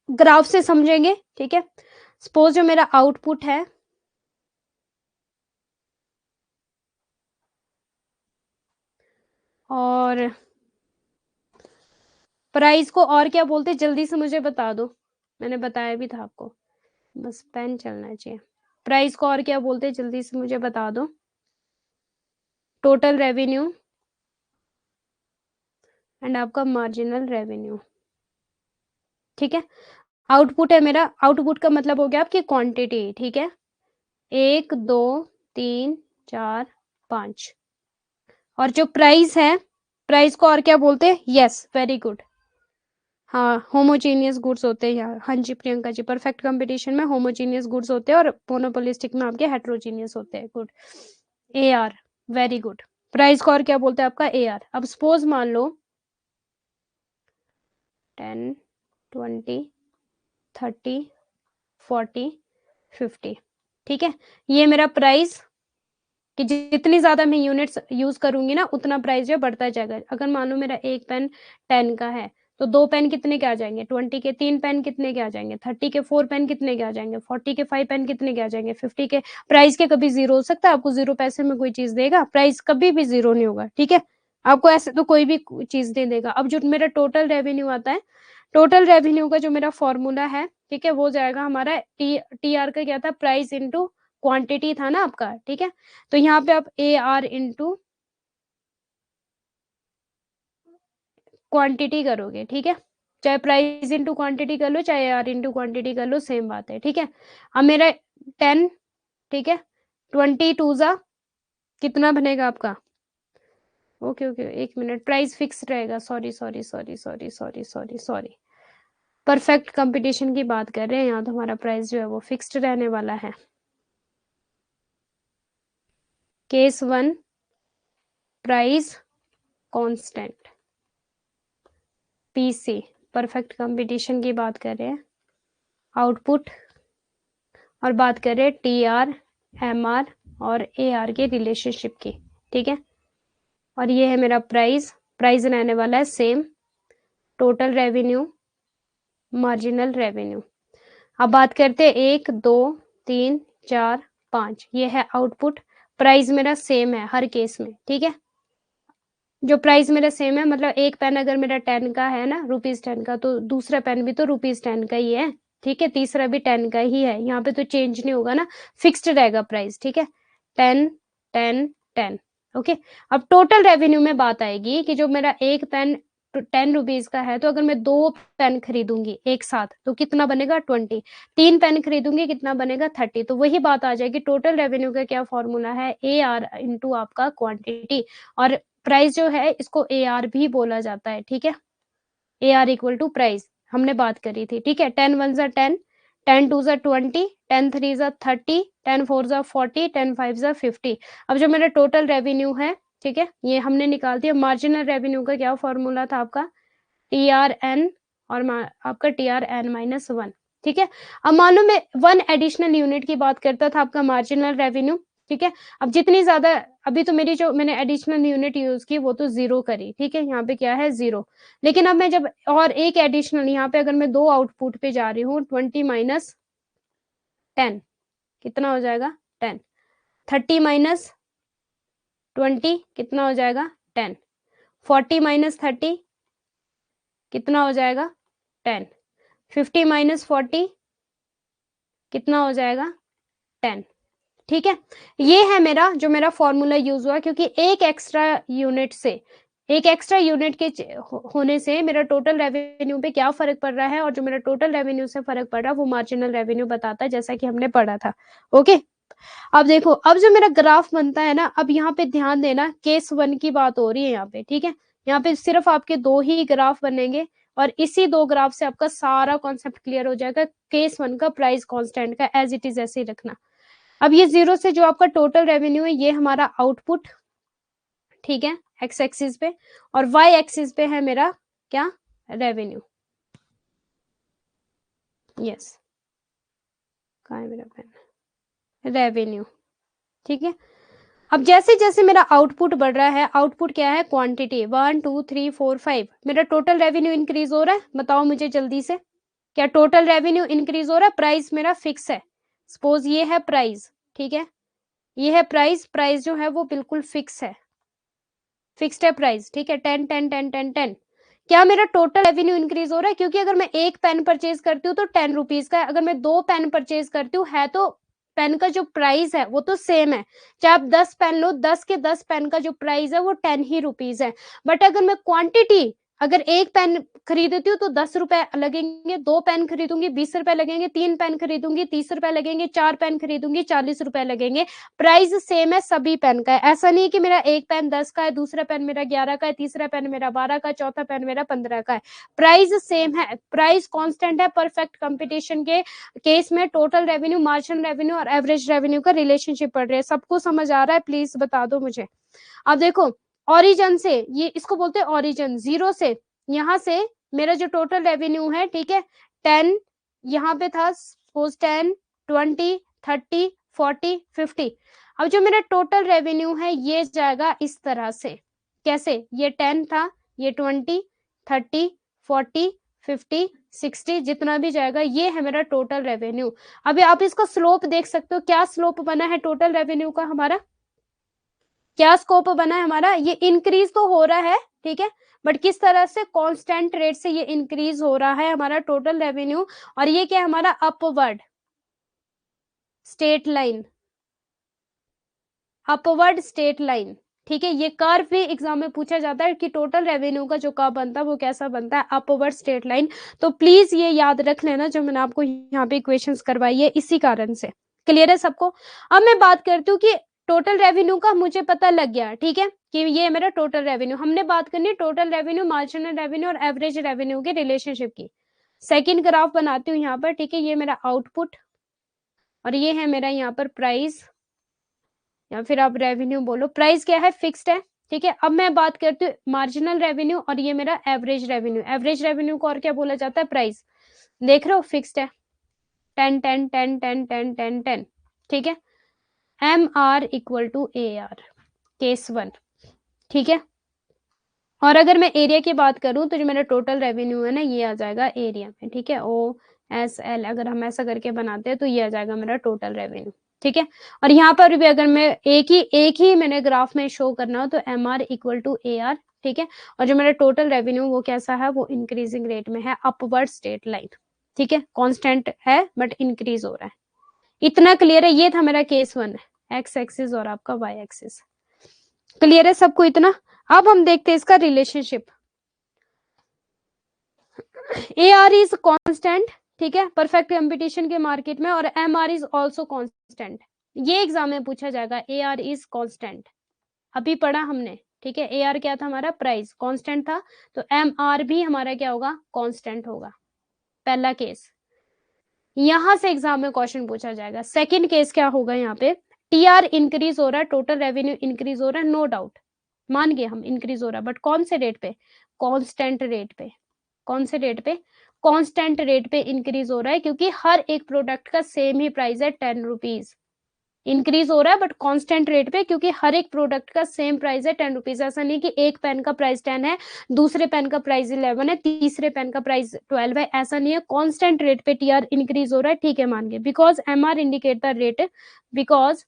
[SPEAKER 1] ग्राफ से समझेंगे, ठीक है। सपोज जो मेरा आउटपुट है, और प्राइस को और क्या बोलते, जल्दी से मुझे बता दो, मैंने बताया भी था आपको, बस पेन चलना चाहिए। प्राइस को और क्या बोलते, जल्दी से मुझे बता दो। टोटल रेवेन्यू एंड आपका मार्जिनल रेवेन्यू, ठीक है। आउटपुट है मेरा, आउटपुट का मतलब हो गया आपकी क्वांटिटी, ठीक है। 1 2 3 4 5। और जो प्राइस है, प्राइस को और क्या बोलते हैं? Yes, very good. हाँ, होमोजेनियस गुड्स होते हैं यार। हाँ जी प्रियंका जी, परफेक्ट कंपटीशन में होमोजेनियस गुड्स होते हैं और मोनोपोलिस्टिक में आपके हेट्रोजीनियस होते हैं। Good, A R, very good. Price को और क्या बोलते हैं? आपका ए आर। अब सपोज मान लो 10 20 30 40 50, ठीक है। ये मेरा प्राइस कि जितनी ज्यादा मैं यूनिट्स यूज करूंगी ना उतना प्राइस जो बढ़ता जाएगा। अगर मान लो मेरा एक पेन 10 का है तो 2 पेन कितने के आ जाएंगे? 20 के। 3 पेन कितने के आ जाएंगे? 30 के। 4 पेन कितने के आ जाएंगे? 40 के। 5 पेन कितने के आ जाएंगे? 50 के। प्राइस के कभी जीरो हो सकता है? आपको जीरो पैसे में कोई चीज देगा? प्राइस कभी भी जीरो नहीं होगा, ठीक है। आपको ऐसे तो कोई भी चीज नहीं देगा। अब जो मेरा टोटल रेवेन्यू आता है, टोटल रेवेन्यू का जो मेरा फॉर्मूला है, ठीक है, वो जाएगा हमारा टी आर का क्या था? प्राइस इंटू क्वांटिटी था ना आपका, ठीक है। तो यहाँ पे आप ए आर इंटू क्वांटिटी करोगे, ठीक है। चाहे प्राइस इंटू क्वांटिटी कर लो, चाहे आर इंटू क्वांटिटी कर लो, सेम बात है, ठीक है। अब मेरा 10, ठीक है, 20 टू जा कितना बनेगा आपका? ओके ओके, एक मिनट, प्राइस फिक्स रहेगा। Sorry sorry sorry sorry sorry sorry sorry, perfect competition की बात कर रहे हैं यहाँ, तो हमारा प्राइस जो है वो फिक्स्ड रहने वाला है। Case 1, price constant, PC, perfect competition की बात कर रहे हैं। आउटपुट, और बात कर रहे हैं टी आर, एम आर और ए आर के रिलेशनशिप की, ठीक है। और ये है मेरा प्राइस, प्राइस रहने वाला है same, total revenue, marginal revenue. अब बात करते हैं 1 2 3 4 5, ये है आउटपुट। प्राइस मेरा सेम है हर केस में, ठीक है। जो प्राइस मेरा सेम है, मतलब एक पेन अगर मेरा 10 का है ना, ₹10 का, तो दूसरा पेन भी तो ₹10 का ही है, ठीक है। तीसरा भी 10 का ही है, यहाँ पे तो चेंज नहीं होगा ना, फिक्स्ड रहेगा प्राइस, ठीक है। 10 10 10, ओके। अब टोटल रेवेन्यू में बात आएगी कि जो मेरा एक पेन ₹10 का है, तो अगर मैं 2 पेन खरीदूंगी एक साथ तो कितना बनेगा? 20। 3 पेन खरीदूंगी कितना बनेगा? 30। तो वही बात आ जाएगी, टोटल रेवेन्यू का क्या फॉर्मूला है? ए आर इंटू आपका क्वांटिटी। और प्राइस जो है इसको ए आर भी बोला जाता है, ठीक है। A R equal to price हमने बात करी थी, ठीक है। 10 1 जा 10, 10 2 जा 20, 10 3 जा 30, 10 4 जा 40, 10 5 जा 50। अब जो मेरा टोटल रेवेन्यू है, ठीक है, ये हमने निकाल दिया। मार्जिनल रेवेन्यू का क्या फॉर्मूला था आपका? टी आर एन, और आपका टी आर एन माइनस 1, ठीक है। अब मान लो मैं 1 एडिशनल यूनिट की बात करता था आपका मार्जिनल रेवेन्यू, ठीक है। अब जितनी ज्यादा, अभी तो मेरी जो मैंने एडिशनल यूनिट यूज की वो तो 0 करी, ठीक है, यहाँ पे क्या है? 0। लेकिन अब मैं जब और एक एडिशनल, यहाँ पे अगर मैं 2 आउटपुट पे जा रही हूँ, 20 माइनस 10 कितना हो जाएगा? 10। 30 माइनस 20 कितना हो जाएगा? 10। 40 माइनस 30 कितना हो जाएगा? 10। 50 माइनस 40 कितना हो जाएगा? 10, ठीक है। ये है मेरा जो मेरा फॉर्मूला यूज हुआ, क्योंकि एक एक्स्ट्रा यूनिट से, एक एक्स्ट्रा यूनिट के होने से मेरा टोटल रेवेन्यू पे क्या फर्क पड़ रहा है, और जो मेरा टोटल रेवेन्यू से फर्क पड़ रहा है वो मार्जिनल रेवेन्यू बताता है, जैसा कि हमने पढ़ा था, ओके। अब देखो, अब जो मेरा ग्राफ बनता है ना, अब यहाँ पे ध्यान देना, केस 1 की बात हो रही है यहाँ पे, ठीक है। यहाँ पे सिर्फ आपके 2 ही ग्राफ बनेंगे, और इसी 2 ग्राफ से आपका सारा कॉन्सेप्ट क्लियर हो जाएगा। केस 1 का प्राइस कांस्टेंट का एज इट इज ऐसे ही रखना। अब ये 0 से जो आपका टोटल रेवेन्यू है, ये हमारा आउटपुट, ठीक है, एक्स एक्सिस पे, और वाई एक्सिस पे है मेरा क्या? रेवेन्यू। यस, कहाँ है मेरा पेन? रेवेन्यू, ठीक है। अब जैसे जैसे मेरा आउटपुट बढ़ रहा है, आउटपुट क्या है? क्वांटिटी, 1 2 3 4 5, मेरा टोटल रेवेन्यू इंक्रीज हो रहा है? बताओ मुझे जल्दी से, क्या टोटल रेवेन्यू इंक्रीज हो रहा है? प्राइस मेरा फिक्स है, सपोज ये है प्राइस, ठीक है, ये है प्राइस, प्राइस जो है वो बिल्कुल फिक्स है, फिक्स्ड है प्राइस, ठीक है। 10 10 10 10 10, क्या मेरा टोटल रेवेन्यू इंक्रीज हो रहा है? क्योंकि अगर मैं एक पेन परचेज करती हूँ तो ₹10 का है, अगर मैं 2 पेन परचेज करती हूँ है तो पेन का जो प्राइस है वो तो सेम है, चाहे आप 10 पेन लो, 10 के 10 पेन का जो प्राइस है वो 10 ही रुपीज है। बट अगर मैं क्वांटिटी अगर एक पेन खरीदती हूँ तो 10 रुपए लगेंगे, 2 पेन खरीदूंगी 20 रुपए लगेंगे, 3 पेन खरीदूंगी 30 रुपए लगेंगे, 4 पेन खरीदूंगी 40 रुपए लगेंगे। प्राइस सेम है सभी पेन का। ऐसा नहीं है कि मेरा एक पेन 10 का है, दूसरा पेन मेरा 11 का है, तीसरा पेन मेरा 12 का है, चौथा पेन मेरा 15 का है। प्राइस सेम है, प्राइस कांस्टेंट है। परफेक्ट कंपटीशन के केस में टोटल रेवेन्यू, मार्जिनल रेवेन्यू और एवरेज रेवेन्यू का रिलेशनशिप पढ़ रहे हैं। सबको समझ आ रहा है? प्लीज बता दो मुझे। अब देखो, ओरिजिन से, ये इसको बोलते हैं ओरिजिन, जीरो से यहां से मेरा जो टोटल रेवेन्यू है, ठीक है, 10 यहाँ पे था, सपोज 10 20 30 40 50। अब जो मेरा टोटल रेवेन्यू है ये जाएगा इस तरह से। कैसे? ये 10 था, ये 20 30 40 50 60, जितना भी जाएगा ये है मेरा टोटल रेवेन्यू। अभी आप इसका स्लोप देख सकते हो, क्या स्लोप बना है टोटल रेवेन्यू का हमारा? क्या स्कोप बना है हमारा? ये इंक्रीज तो हो रहा है, ठीक है, बट किस तरह से? कांस्टेंट रेट से ये इंक्रीज हो रहा है हमारा टोटल रेवेन्यू। और ये क्या है हमारा? Upward straight line, upward straight line, ठीक है। ये कर्व भी एग्जाम में पूछा जाता है कि टोटल रेवेन्यू का जो कर्व बनता है वो कैसा बनता है? Upward straight line. तो प्लीज ये याद रख लेना जो मैंने आपको यहाँ पे इक्वेशंस करवाई है, इसी कारण से। क्लियर है सबको? अब मैं बात करती हूँ कि टोटल रेवेन्यू का मुझे पता लग गया, ठीक है, कि ये मेरा टोटल रेवेन्यू। हमने बात करनी है टोटल रेवेन्यू, मार्जिनल रेवेन्यू और एवरेज रेवेन्यू के रिलेशनशिप की। सेकंड ग्राफ बनाती हूँ यहाँ पर, ठीक है। ये मेरा आउटपुट और ये है मेरा यहाँ पर प्राइस, या फिर आप रेवेन्यू बोलो। प्राइस क्या है? फिक्स्ड है, ठीक है। अब मैं बात करती हूँ मार्जिनल रेवेन्यू और ये मेरा एवरेज रेवेन्यू। एवरेज रेवेन्यू को और क्या बोला जाता है? प्राइस। देख रहे हो? फिक्स्ड है, 10 10 10 10 10 10 10, ठीक है। M R equal to A R, case 1, ठीक है। और अगर मैं एरिया की बात करूं तो जो मेरा टोटल रेवेन्यू है ना, ये आ जाएगा एरिया में, ठीक है। ओ एस एल, अगर हम ऐसा करके बनाते हैं तो ये आ जाएगा मेरा टोटल रेवेन्यू, ठीक है। और यहाँ पर भी अगर मैं एक ही मैंने ग्राफ में शो करना हो तो M R equal to A R, ठीक है। और जो मेरा टोटल रेवेन्यू वो कैसा है? वो इंक्रीजिंग रेट में है, अपवर्ड स्ट्रेट लाइन, ठीक है। कांस्टेंट है बट इंक्रीज हो रहा है। इतना क्लियर है? ये था मेरा केस 1, एक्स एक्सिस और आपका वाई एक्सिस। क्लियर है सबको इतना? अब हम देखते हैं इसका relationship. A R is constant, ठीक है, परफेक्ट कंपटीशन के मार्केट में, और M R is also constant. ये एग्जाम में पूछा जाएगा, ए आर इज कांस्टेंट, अभी पढ़ा हमने, ठीक है। ए आर क्या था हमारा? प्राइस कांस्टेंट था, तो एम आर भी हमारा क्या होगा? कांस्टेंट होगा। पहला केस, यहां से एग्जाम में क्वेश्चन पूछा जाएगा। सेकंड केस क्या होगा? यहाँ पे टी आर इंक्रीज हो रहा है, टोटल रेवेन्यू इंक्रीज हो रहा है, नो डाउट, मान गए हम इंक्रीज हो रहा है, बट कौन से रेट पे? कांस्टेंट रेट पे। कौन से रेट पे? कांस्टेंट रेट पे इंक्रीज हो रहा है, क्योंकि हर एक प्रोडक्ट का सेम ही प्राइस है 10 रुपीज। इंक्रीज हो रहा है बट कांस्टेंट रेट पे, क्योंकि हर एक प्रोडक्ट का सेम प्राइस है 10 रुपीज। ऐसा नहीं कि एक पेन का प्राइस 10 है, दूसरे पेन का प्राइस 11 है, तीसरे पेन का प्राइस 12 है, ऐसा नहीं है। कांस्टेंट रेट पे टीआर इंक्रीज हो रहा है, ठीक है, मान गए। Because MR indicate the rate, because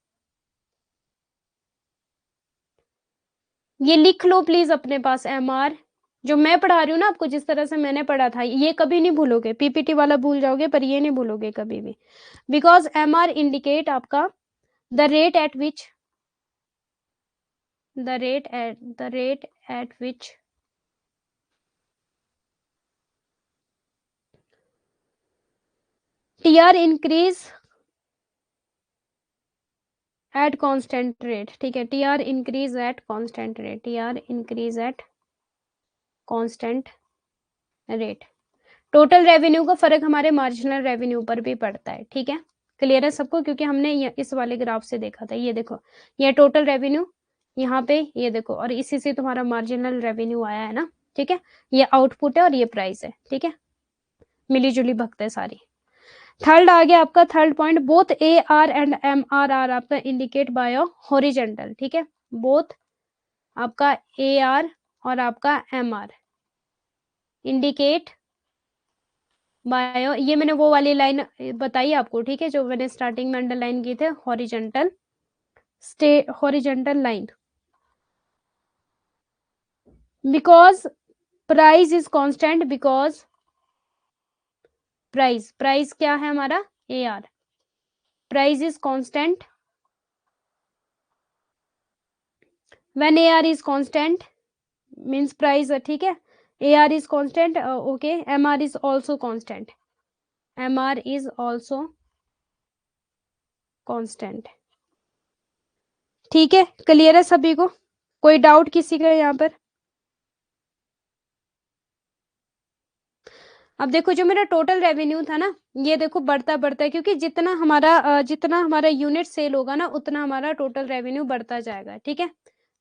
[SPEAKER 1] ये लिख लो प्लीज अपने पास, एमआर जो मैं पढ़ा रही हूँ ना आपको, जिस तरह से मैंने पढ़ा था, ये कभी नहीं भूलोगे। पीपीटी वाला भूल जाओगे पर ये नहीं भूलोगे कभी भी। बिकॉज एमआर इंडिकेट आपका the rate at which, the rate at which TR increase at constant rate, ठीक है। TR increase at constant rate, TR increase at constant rate। Total revenue का फर्क हमारे मार्जिनल रेवेन्यू पर भी पड़ता है, ठीक है। क्लियर है सबको? क्योंकि हमने इस वाले ग्राफ से देखा था। ये देखो, ये टोटल रेवेन्यू, यहाँ पे ये देखो, और इसी से तुम्हारा मार्जिनल रेवेन्यू आया है ना, ठीक है। ये आउटपुट है और ये प्राइस है, ठीक है, मिली जुली भगत है सारी। थर्ड आ गया आपका, third point, both A R and M R are आपका इंडिकेट बाय हॉरिजेंटल, ठीक है। बोथ आपका ए आर और आपका एम आर इंडिकेट बाय, ये मैंने वो वाली लाइन बताई आपको, ठीक है, जो मैंने स्टार्टिंग में अंडरलाइन की थे, horizontal horizontal line. Because price is constant, because price क्या है हमारा? A R, price is constant when A R is constant means price, ठीक है, AR is constant, okay, MR is also constant, MR is also constant। ठीक है, क्लियर है सभी को? कोई डाउट किसी का यहाँ पर? अब देखो जो मेरा टोटल रेवेन्यू था ना, ये देखो बढ़ता बढ़ता है, क्योंकि जितना हमारा यूनिट सेल होगा ना, उतना हमारा टोटल रेवेन्यू बढ़ता जाएगा। ठीक है,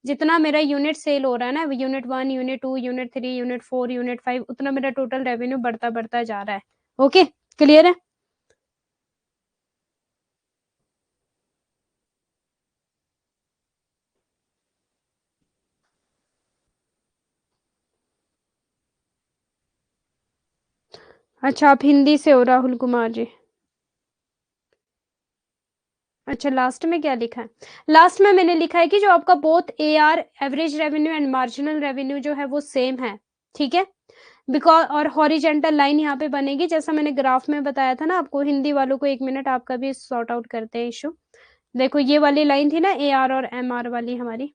[SPEAKER 1] जितना मेरा यूनिट सेल हो रहा है ना, unit 1, unit 2, unit 3, unit 4, unit 5, उतना मेरा टोटल रेवेन्यू बढ़ता बढ़ता जा रहा है। ओके, क्लियर है? अच्छा, आप हिंदी से हो राहुल कुमार जी? अच्छा, लास्ट में क्या लिखा है? लास्ट में मैंने लिखा है कि जो आपका both AR average revenue and marginal revenue जो है वो सेम है। ठीक है, बिकॉज और हॉरिजेंटल लाइन यहाँ पे बनेगी, जैसा मैंने ग्राफ में बताया था ना आपको। हिंदी वालों को 1 मिनट, आपका भी सॉर्ट आउट करते हैं इशू। देखो ये वाली लाइन थी ना AR और MR वाली हमारी,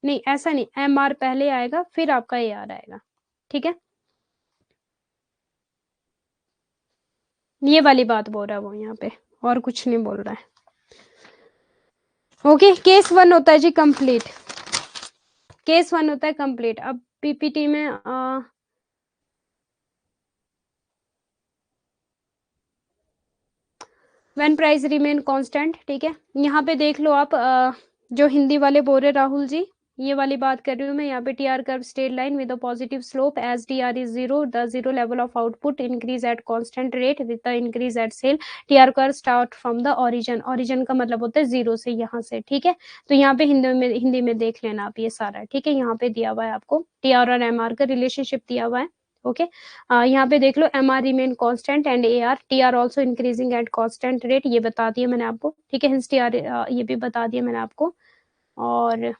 [SPEAKER 1] नहीं ऐसा नहीं, MR पहले आएगा फिर आपका AR आएगा। ठीक है, ये वाली बात बोल रहा है वो यहाँ पे, और कुछ नहीं बोल रहा है। ओके, केस 1 होता है जी कंप्लीट, केस 1 होता है कंप्लीट। अब PPT में व्हेन प्राइस रिमेन कांस्टेंट। ठीक है, यहाँ पे देख लो आप, जो हिंदी वाले बोल रहे राहुल जी, ये वाली बात कर रही हूँ मैं। यहाँ पे TR curve straight line with a positive slope as TR is 0, the 0 level of output increase at constant rate with the increase at sale. TR curve start from the origin, origin का मतलब होता है 0 से, यहाँ से। ठीक है, तो यहाँ पे हिंदी में देख लेना आप ये सारा। ठीक है, यहाँ पे दिया हुआ है आपको TR और MR का रिलेशनशिप दिया हुआ है। ओके, यहाँ पे देख लो, MR remain constant and AR TR also increasing at constant rate, ये बता दिया मैंने आपको। ठीक है, हिंस TR ये भी बता दिया मैंने आपको। और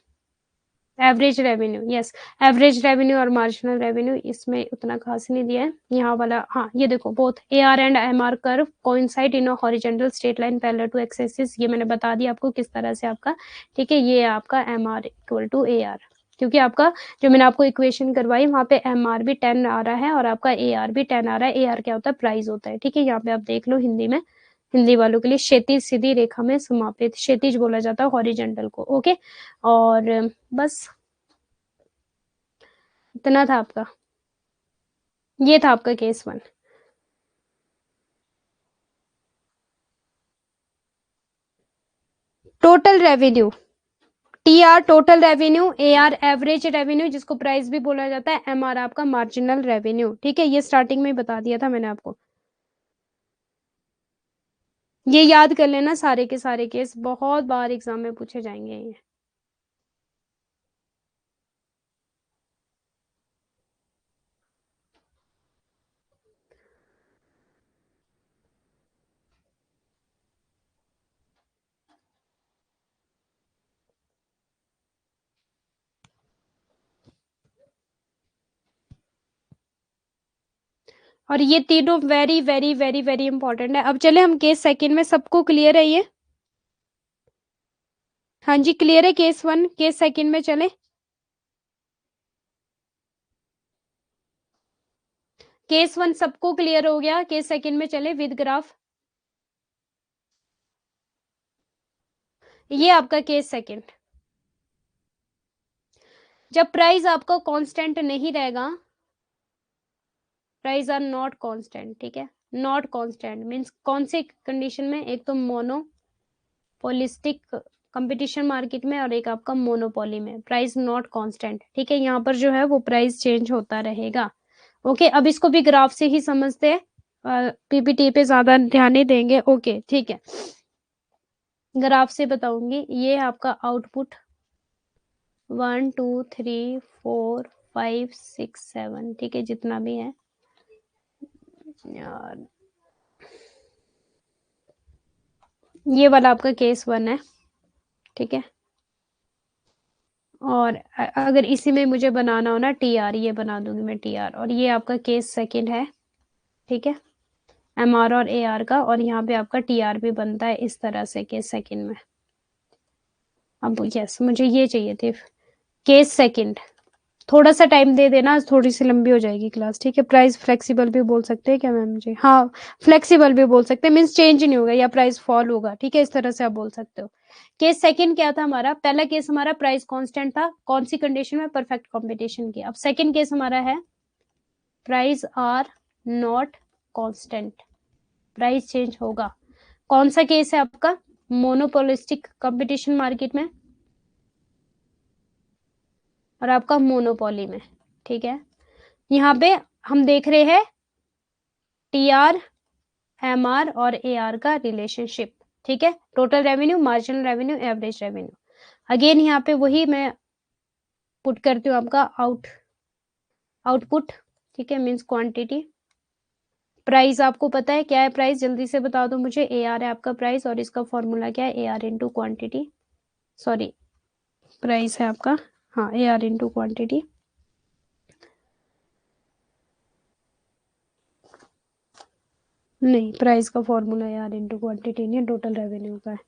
[SPEAKER 1] average revenue, yes, average revenue और मार्जिनल रेवेन्यू इसमें उतना खास नहीं दिया है। यहाँ वाला, हाँ ये देखो, both AR and MR curve coincide in a horizontal straight line parallel to X axis, ये मैंने बता दिया आपको किस तरह से आपका। ठीक है, ये आपका MR इक्वल टू AR, क्योंकि आपका जो मैंने आपको इक्वेशन करवाई वहां पे MR भी 10 आ रहा है और आपका AR भी 10 आ रहा है। AR क्या होता है? प्राइस होता है। ठीक है, यहाँ पे आप देख लो हिंदी में, हिंदी वालों के लिए क्षैतिज सीधी रेखा में समापित, क्षैतिज बोला जाता है हॉरिजॉन्टल को। ओके, और बस इतना था आपका, ये था आपका case 1। Total revenue, TR total revenue, AR average revenue जिसको प्राइस भी बोला जाता है, MR आपका मार्जिनल रेवेन्यू। ठीक है, ये स्टार्टिंग में बता दिया था मैंने आपको। ये याद कर लेना, सारे के सारे केस बहुत बार एग्जाम में पूछे जाएंगे ये। और ये तीनों very very very very important है। अब चले हम केस सेकंड में, सबको क्लियर है ये? हाँ जी, क्लियर है केस 1, केस सेकंड में चले। केस 1 सबको क्लियर हो गया, केस सेकंड में चले विद ग्राफ। ये आपका केस सेकंड, जब प्राइस आपका कांस्टेंट नहीं रहेगा, प्राइस आर नॉट कांस्टेंट। ठीक है, नॉट कांस्टेंट मींस कौन सी कंडीशन में? एक तो मोनोपोलिस्टिक कंपटीशन मार्केट में, और एक आपका मोनोपोली में, प्राइस नॉट कांस्टेंट। ठीक है, यहाँ पर जो है वो प्राइस चेंज होता रहेगा। ओके, अब इसको भी ग्राफ से ही समझते हैं, PPT पे ज्यादा ध्यान नहीं देंगे। ओके ठीक है, ग्राफ से बताऊंगी। ये आपका आउटपुट 1 2 3 4 5 6 7, ठीक है, जितना भी है यार, ये वाला आपका केस 1 है। ठीक है, और अगर इसी में मुझे बनाना हो ना TR, ये बना दूंगी मैं TR, और ये आपका केस सेकंड है। ठीक है, MR और AR का, और यहाँ पे आपका TR भी बनता है इस तरह से केस सेकंड में। अब यस, मुझे ये चाहिए थे केस सेकंड, थोड़ा सा टाइम दे देना, आज थोड़ी सी लंबी हो जाएगी क्लास, ठीक है। प्राइस फ्लेक्सिबल भी बोल सकते हैं क्या मैम जी? हाँ, फ्लेक्सिबल भी बोल सकते हैं, मीन्स चेंज नहीं होगा या प्राइस फॉल होगा, ठीक है, इस तरह से आप बोल सकते हो। केस सेकंड क्या था हमारा? पहला केस हमारा प्राइस कांस्टेंट था, कौन सी कंडीशन में? परफेक्ट कंपटीशन की। अब सेकंड केस हमारा है price are not constant, price change होगा। कौन सा केस है आपका? मोनोपोलिस्टिक कंपटीशन मार्केट में और आपका मोनोपोली में, ठीक है। यहाँ पे हम देख रहे हैं टीआर, एमआर और एआर का रिलेशनशिप, ठीक है। Total revenue, marginal revenue, average revenue. Again यहाँ पे वही मैं पुट करती हूँ आपका आउटपुट, ठीक है, मीन्स क्वांटिटी। प्राइस आपको पता है क्या है? प्राइस जल्दी से बता दो मुझे। ए आर है आपका प्राइस और इसका फॉर्मूला क्या है? A are into quantity, sorry price है आपका, हाँ, ए आर इंटू क्वांटिटी। नहीं, प्राइस का formula A R into quantity नहीं, टोटल रेवेन्यू का है।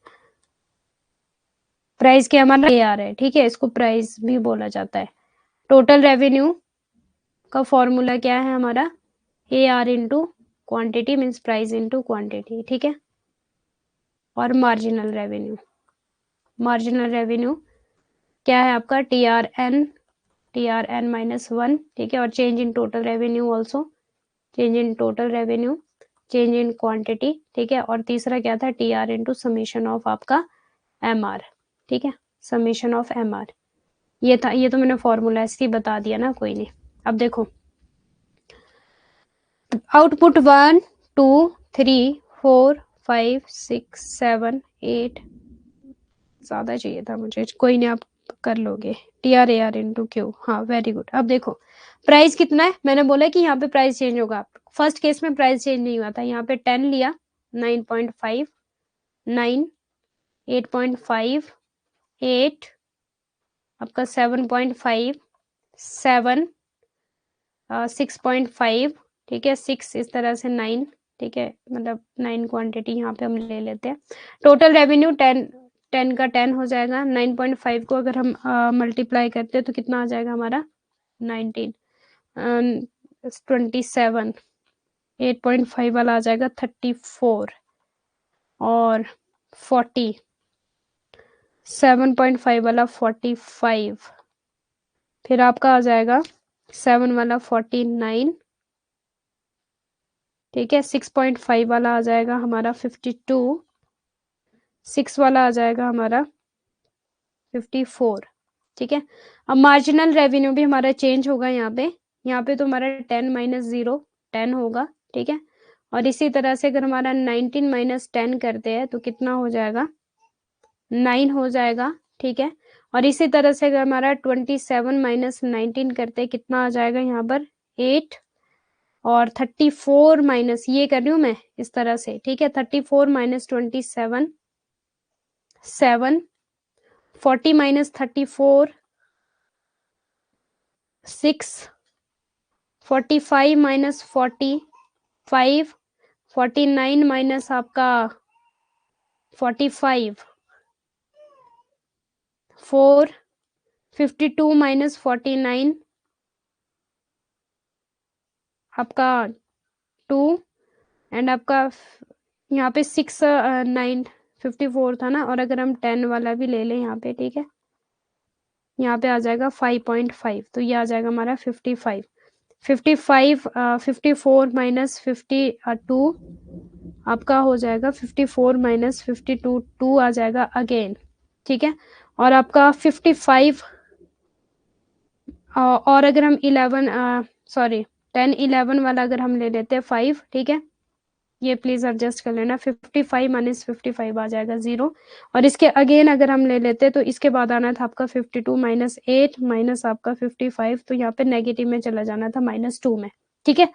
[SPEAKER 1] प्राइस क्या हमारा? ए आर है, ठीक है, इसको प्राइस भी बोला जाता है। टोटल रेवेन्यू का फॉर्मूला क्या है हमारा? A R into quantity, means price into quantity, ठीक है। और मार्जिनल रेवेन्यू, मार्जिनल रेवेन्यू क्या है आपका? टी आर एन माइनस 1, ठीक है। और change in total revenue also, change in total revenue, change in quantity, ठीक है। और तीसरा क्या था? T R into summation of आपका एम आर, ठीक है, समीशन ऑफ एम आर। ये था, ये तो मैंने फॉर्मूला ऐसे ही बता दिया ना, कोई नहीं। अब देखो आउटपुट 1 2 3 4 5 6 7 8, ज्यादा चाहिए था मुझे, कोई नहीं, आप कर लोगे। T R A R into Q, हाँ वेरी गुड। अब देखो प्राइस कितना है? मैंने बोला कि यहाँ पे प्राइस चेंज होगा। फर्स्ट केस में प्राइस चेंज नहीं हुआ था, यहाँ पे 10 लिया, 9.5, 9, 8.5, 8, आपका 7.5, 7, 6.5, ठीक है, 6, इस तरह से 9, ठीक है, मतलब 9 क्वांटिटी यहाँ पे हम ले लेते हैं। टोटल रेवेन्यू 10 का 10 हो जाएगा। 9.5 को अगर हम मल्टीप्लाई करते हैं तो कितना आ जाएगा हमारा? 19, 27, 8.5 वाला आ जाएगा 34 और 40, 7.5 वाला 45, फिर आपका आ जाएगा 7 वाला 49, ठीक है। 6.5 वाला आ जाएगा हमारा 52, 6 वाला आ जाएगा हमारा 54, ठीक है। अब मार्जिनल रेवेन्यू भी हमारा चेंज होगा यहाँ पे तो हमारा 10 माइनस 0 10 होगा, ठीक है। और इसी तरह से अगर हमारा 19 माइनस 10 करते हैं तो कितना हो जाएगा? 9 हो जाएगा, ठीक है। और इसी तरह से अगर हमारा 27 माइनस 19 करते हैं कितना आ जाएगा यहाँ पर? 8, और 34 माइनस, ये कर रही हूँ मैं इस तरह से, ठीक है, 34 माइनस 27, 7, 40 माइनस 34, 6, 45 माइनस 45, 49 माइनस आपका 45, 4, 52 माइनस 49 आपका 2, एंड आपका यहाँ पे 6, 9, 54 था ना, और अगर हम 10 वाला भी ले लें यहाँ पे, ठीक है, यहाँ पे आ जाएगा 5.5, तो ये आ जाएगा हमारा 55, 55, 54 माइनस 52 आपका हो जाएगा 54 माइनस 52, 2 आ जाएगा अगेन, ठीक है। और आपका 55, और अगर हम 11, सॉरी 10 11 वाला अगर हम ले लेते हैं 5, ठीक है, ये प्लीज एडजस्ट कर लेना। 55 माइनस 55 आ जाएगा 0, और इसके अगेन अगर हम ले लेते हैं तो इसके बाद आना था आपका 52 माइनस 8 माइनस आपका 55, तो यहाँ पे नेगेटिव में चला जाना था -2 में, ठीक है।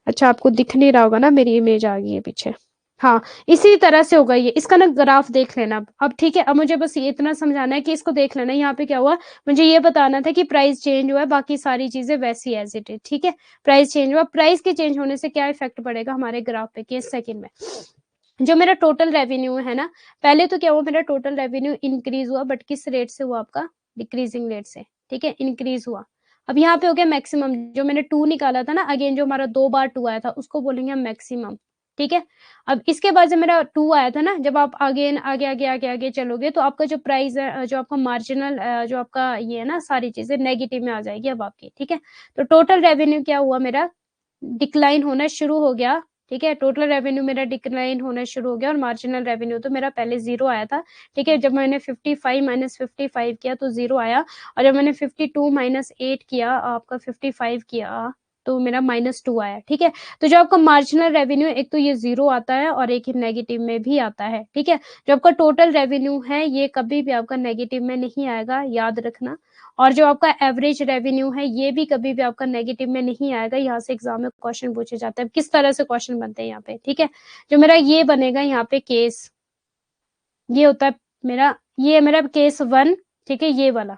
[SPEAKER 1] अच्छा, आपको दिख नहीं रहा होगा ना, मेरी इमेज आ गई है पीछे, हाँ, इसी तरह से होगा ये। इसका ना ग्राफ देख लेना अब, ठीक है। अब मुझे बस ये इतना समझाना है कि इसको देख लेना, यहाँ पे क्या हुआ, मुझे ये बताना था कि प्राइस चेंज हुआ है, बाकी सारी चीजें वैसी एज इट इज, ठीक है। प्राइस चेंज हुआ, प्राइस के चेंज होने से क्या इफेक्ट पड़ेगा हमारे ग्राफ पे? केस सेकंड में जो मेरा टोटल रेवेन्यू है ना, पहले तो क्या हुआ, मेरा टोटल रेवेन्यू इंक्रीज हुआ, बट किस रेट से हुआ आपका? डिक्रीजिंग रेट से, ठीक है, इंक्रीज हुआ। अब यहाँ पे हो गया मैक्सिमम, जो मैंने 2 निकाला था ना, अगेन जो हमारा 2 बार 2 आया था उसको बोलेंगे हम मैक्सिमम, ठीक है। अब इसके बाद जब मेरा 2 आया था ना, जब आप अगेन आगे आगे आगे आगे चलोगे तो आपका जो प्राइस है, जो आपका मार्जिनल, जो आपका ये है ना, सारी चीजें नेगेटिव में आ जाएगी अब आपकी, ठीक है। तो टोटल रेवेन्यू क्या हुआ मेरा, डिक्लाइन होना शुरू हो गया, ठीक है। टोटल रेवेन्यू मेरा डिक्लाइन होना शुरू हो गया और मार्जिनल रेवेन्यू तो मेरा पहले 0 आया था, ठीक है। जब मैंने 55 माइनस 55 किया तो 0 आया, और जब मैंने 52 माइनस 8 किया, आपका 55 किया, तो मेरा -2 आया, ठीक है। तो जो आपका मार्जिनल रेवेन्यू, एक तो ये 0 आता है और एक ही नेगेटिव में भी आता है, ठीक है। जो आपका टोटल रेवेन्यू है ये कभी भी आपका नेगेटिव में नहीं आएगा, याद रखना। और जो आपका एवरेज रेवेन्यू है ये भी कभी भी आपका नेगेटिव में नहीं आएगा। यहाँ से एग्जाम में क्वेश्चन पूछे जाते हैं, किस तरह से क्वेश्चन बनते हैं यहाँ पे, ठीक है। जो मेरा ये बनेगा यहाँ पे केस, ये होता है मेरा, ये है मेरा केस 1, ठीक है, ये वाला,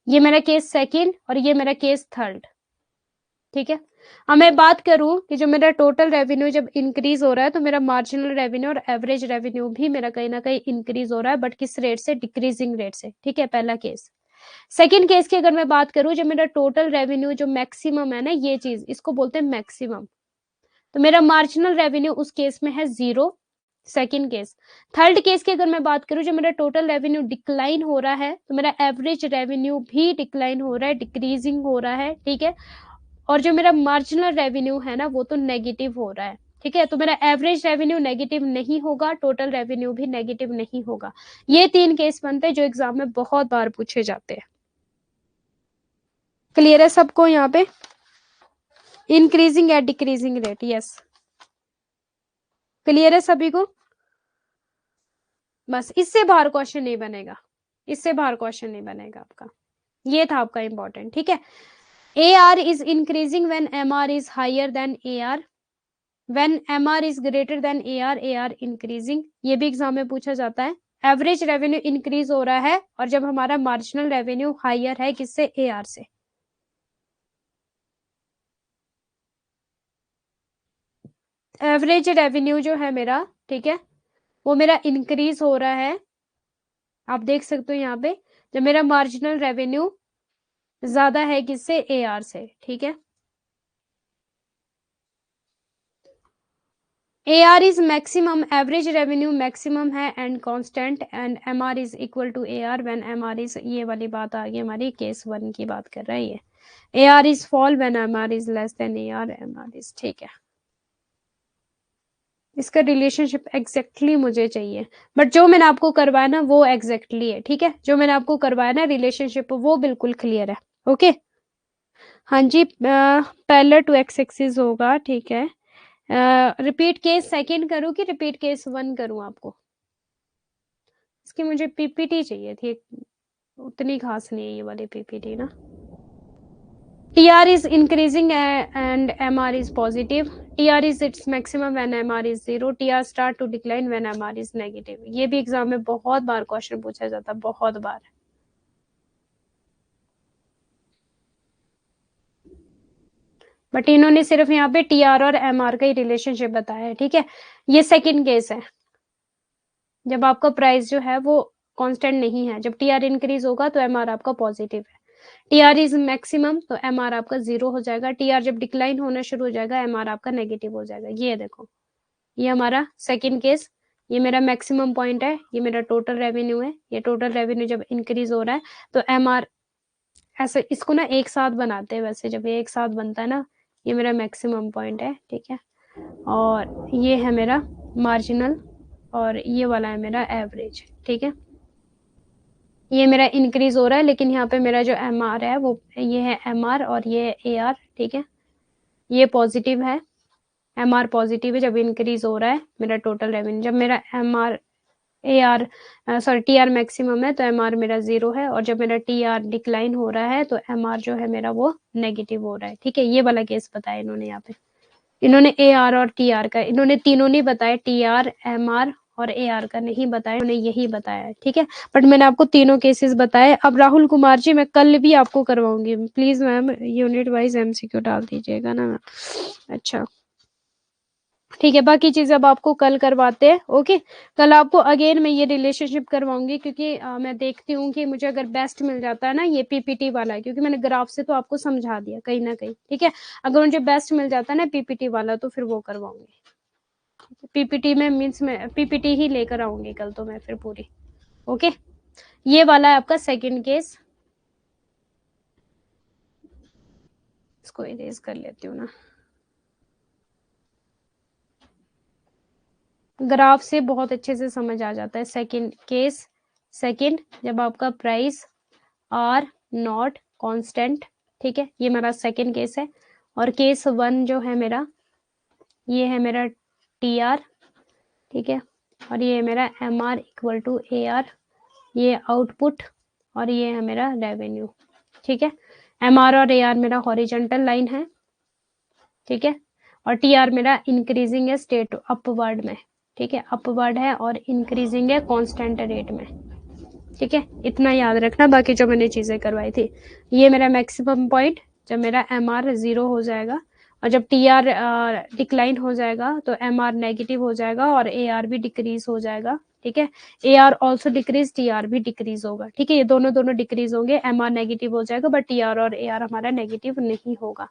[SPEAKER 1] ये मेरा केस सेकंड और ये मेरा केस थर्ड, ठीक है। अब मैं बात करूं कि जो मेरा टोटल रेवेन्यू जब इंक्रीज हो रहा है तो मेरा मार्जिनल रेवेन्यू और एवरेज रेवेन्यू भी मेरा कहीं ना कहीं इंक्रीज हो रहा है, बट किस रेट से, डिक्रीजिंग रेट से, ठीक है, पहला केस। सेकंड केस की अगर मैं बात करूं, जब मेरा टोटल रेवेन्यू जो मैक्सिमम है ना, ये चीज इसको बोलते हैं मैक्सिमम, तो मेरा मार्जिनल रेवेन्यू उस केस में है 0, सेकंड केस। थर्ड केस की अगर मैं बात करूं, जो मेरा टोटल रेवेन्यू डिक्लाइन हो रहा है तो मेरा एवरेज रेवेन्यू भी डिक्लाइन हो रहा है, डिक्रीजिंग हो रहा है, ठीक है। और जो मेरा मार्जिनल रेवेन्यू है ना वो तो नेगेटिव हो रहा है, ठीक है। तो मेरा एवरेज रेवेन्यू नेगेटिव नहीं होगा, टोटल रेवेन्यू भी नेगेटिव नहीं होगा। ये 3 केस बनते हैं जो एग्जाम में बहुत बार पूछे जाते हैं। क्लियर है सबको यहाँ पे, इंक्रीजिंग या डिक्रीजिंग रेट, यस, क्लियर है सभी को। बस इससे बाहर क्वेश्चन नहीं बनेगा, इससे बाहर क्वेश्चन नहीं बनेगा आपका, ये था आपका इंपॉर्टेंट, ठीक है। AR is increasing when MR is higher than AR, when MR is greater than AR, AR increasing, ये भी एग्जाम में पूछा जाता है। एवरेज रेवेन्यू इंक्रीज हो रहा है और जब हमारा मार्जिनल रेवेन्यू हायर है किससे, AR से। एवरेज रेवेन्यू जो है मेरा, ठीक है, वो मेरा इंक्रीज हो रहा है, आप देख सकते हो यहाँ पे, जब मेरा मार्जिनल रेवेन्यू ज्यादा है किससे, AR से, ठीक है। AR is maximum, average revenue maximum है and constant, and MR is equal to AR when MR is, ये वाली बात आ गई हमारी, केस 1 की बात कर रहा है ये। AR is fall when MR is less than AR, MR is, ठीक है। इसका रिलेशनशिप एग्जैक्टली मुझे चाहिए, बट जो मैंने आपको करवाया ना वो एग्जैक्टली है, ठीक है। जो मैंने आपको करवाया ना रिलेशनशिप वो बिल्कुल क्लियर है, ओके। हाँ जी, पैरेलल टू एक्स एक्सिस होगा, ठीक है। रिपीट केस सेकंड करूँ कि रिपीट केस 1 करूँ आपको, इसकी मुझे पीपीटी चाहिए थी, उतनी खास नहीं है ये वाली पीपीटी ना। TR is increasing and MR is positive. TR is its maximum when MR is 0. TR start to decline when MR is negative. ये भी एग्जाम में बहुत बार क्वेश्चन पूछा जाता है, बहुत बार। बट इन्होंने सिर्फ यहाँ पे TR और MR का ही रिलेशनशिप बताया है, ठीक है। ये सेकंड केस है, जब आपका प्राइस जो है वो कांस्टेंट नहीं है, जब TR इंक्रीज होगा तो MR आपका पॉजिटिव है। TR इज मैक्सिमम तो MR आपका 0 हो जाएगा। TR जब डिक्लाइन होना शुरू हो जाएगा MR आपका नेगेटिव हो जाएगा। ये देखो, ये हमारा सेकंड केस, ये मेरा मैक्सिमम पॉइंट है, ये मेरा टोटल रेवेन्यू है। ये टोटल रेवेन्यू जब इंक्रीज हो रहा है तो MR, ऐसे इसको ना एक साथ बनाते हैं, वैसे जब ये एक साथ बनता है ना, ये मेरा मैक्सिमम पॉइंट है, ठीक है, और ये है मेरा मार्जिनल और ये वाला है मेरा एवरेज, ठीक है। ये मेरा इंक्रीज हो रहा है, लेकिन यहाँ पे मेरा जो MR है वो ये है MR और ये AR, ठीक है। ये पॉजिटिव है, MR पॉजिटिव है जब इंक्रीज हो रहा है मेरा टोटल रेवेन्यू। जब मेरा TR मैक्सिमम है तो MR मेरा 0 है, और जब मेरा TR डिक्लाइन हो रहा है तो MR जो है मेरा वो नेगेटिव हो रहा है, ठीक है। ये वाला केस बताया इन्होंने यहाँ पे, इन्होंने AR और TR का, इन्होंने तीनों नहीं बताया, TR, MR और AR का नहीं बताया, उन्होंने यही बताया है, ठीक है। बट मैंने आपको तीनों केसेस बताए। अब राहुल कुमार जी मैं कल भी आपको करवाऊंगी, please ma'am unit wise MCQ डाल दीजिएगा ना मैम। अच्छा, ठीक है, बाकी चीज़ अब आपको कल करवाते हैं। ओके, कल आपको अगेन मैं ये रिलेशनशिप करवाऊँगी, क्योंकि मैं देखती हूँ कि मुझे अगर बेस्ट मिल जाता है ना, ये पीपीटी वाला है, क्योंकि मैंने ग्राफ से तो आपको समझा दिया कहीं न कहीं, ठीक है? अगर मुझे बेस्ट मिल जाता है ना पीपीटी वाला, तो फिर वो करवाऊँगी। पीपीटी में मीन्स मैं पीपीटी ही लेकर आऊँगी कल तो मैं फिर पूरी। ओके, ये वाला है आपका सेकंड केस। इसको इरेज़ कर लेती हूँ ना। ग्राफ से बहुत अच्छे से समझ आ जाता है। सेकंड केस, सेकंड, जब आपका प्राइस आर नॉट कांस्टेंट, ठीक है, ये मेरा सेकंड केस है। और केस 1 जो है मेरा, ये है मेरा टी आर, ठीक है, और ये है मेरा M R equal to A R, ये आउटपुट, और ये है मेरा रेवेन्यू, ठीक है। एम आर और ए आर मेरा हॉरिजॉन्टल लाइन है, ठीक है, और टी आर मेरा इंक्रीजिंग है स्टेट अपवर्ड में, ठीक है, अपवर्ड है और इंक्रीजिंग है कांस्टेंट रेट में, ठीक है। इतना याद रखना, बाकी जो मैंने चीजें करवाई थी। ये मेरा मैक्सिमम पॉइंट जब मेरा एम आर 0 हो जाएगा, और जब टी आर डिक्लाइन हो जाएगा तो एम आर नेगेटिव हो जाएगा और ए आर भी डिक्रीज हो जाएगा, ठीक है। A are also decrease, T R भी डिक्रीज होगा, ठीक है, ये दोनों दोनों डिक्रीज होंगे, एम आर नेगेटिव हो जाएगा, बट टी आर और ए आर हमारा नेगेटिव नहीं होगा।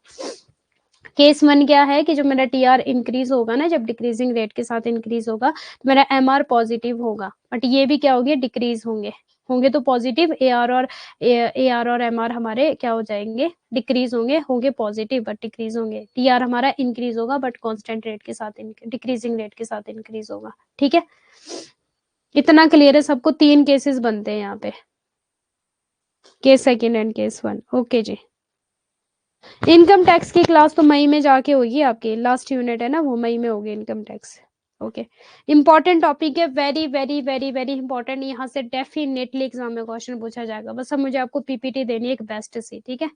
[SPEAKER 1] केस 1 क्या है कि जब मेरा टी आर इंक्रीज होगा ना, जब डिक्रीजिंग रेट के साथ इंक्रीज होगा, तो मेरा एम आर पॉजिटिव होगा, बट ये भी क्या होंगे, डिक्रीज होंगे, होंगे तो पॉजिटिव, ए आर और एम आर हमारे क्या हो जाएंगे, डिक्रीज होंगे, होंगे पॉजिटिव बट डिक्रीज होंगे। टी आर हमारा इंक्रीज होगा बट कांस्टेंट रेट के साथ, डिक्रीजिंग रेट के साथ इंक्रीज होगा, ठीक है। इतना क्लियर है सबको? 3 केसेस बनते हैं यहाँ पे, case second and case 1। Okay जी। इनकम टैक्स की क्लास तो मई में जाके होगी आपकी, लास्ट यूनिट है ना वो, मई में होगी income tax. Okay, important topic है, very very very very important, यहाँ से डेफिनेटली एग्जाम में क्वेश्चन पूछा जाएगा। बस अब मुझे आपको पीपीटी देनी है एक बेस्ट सी, ठीक है।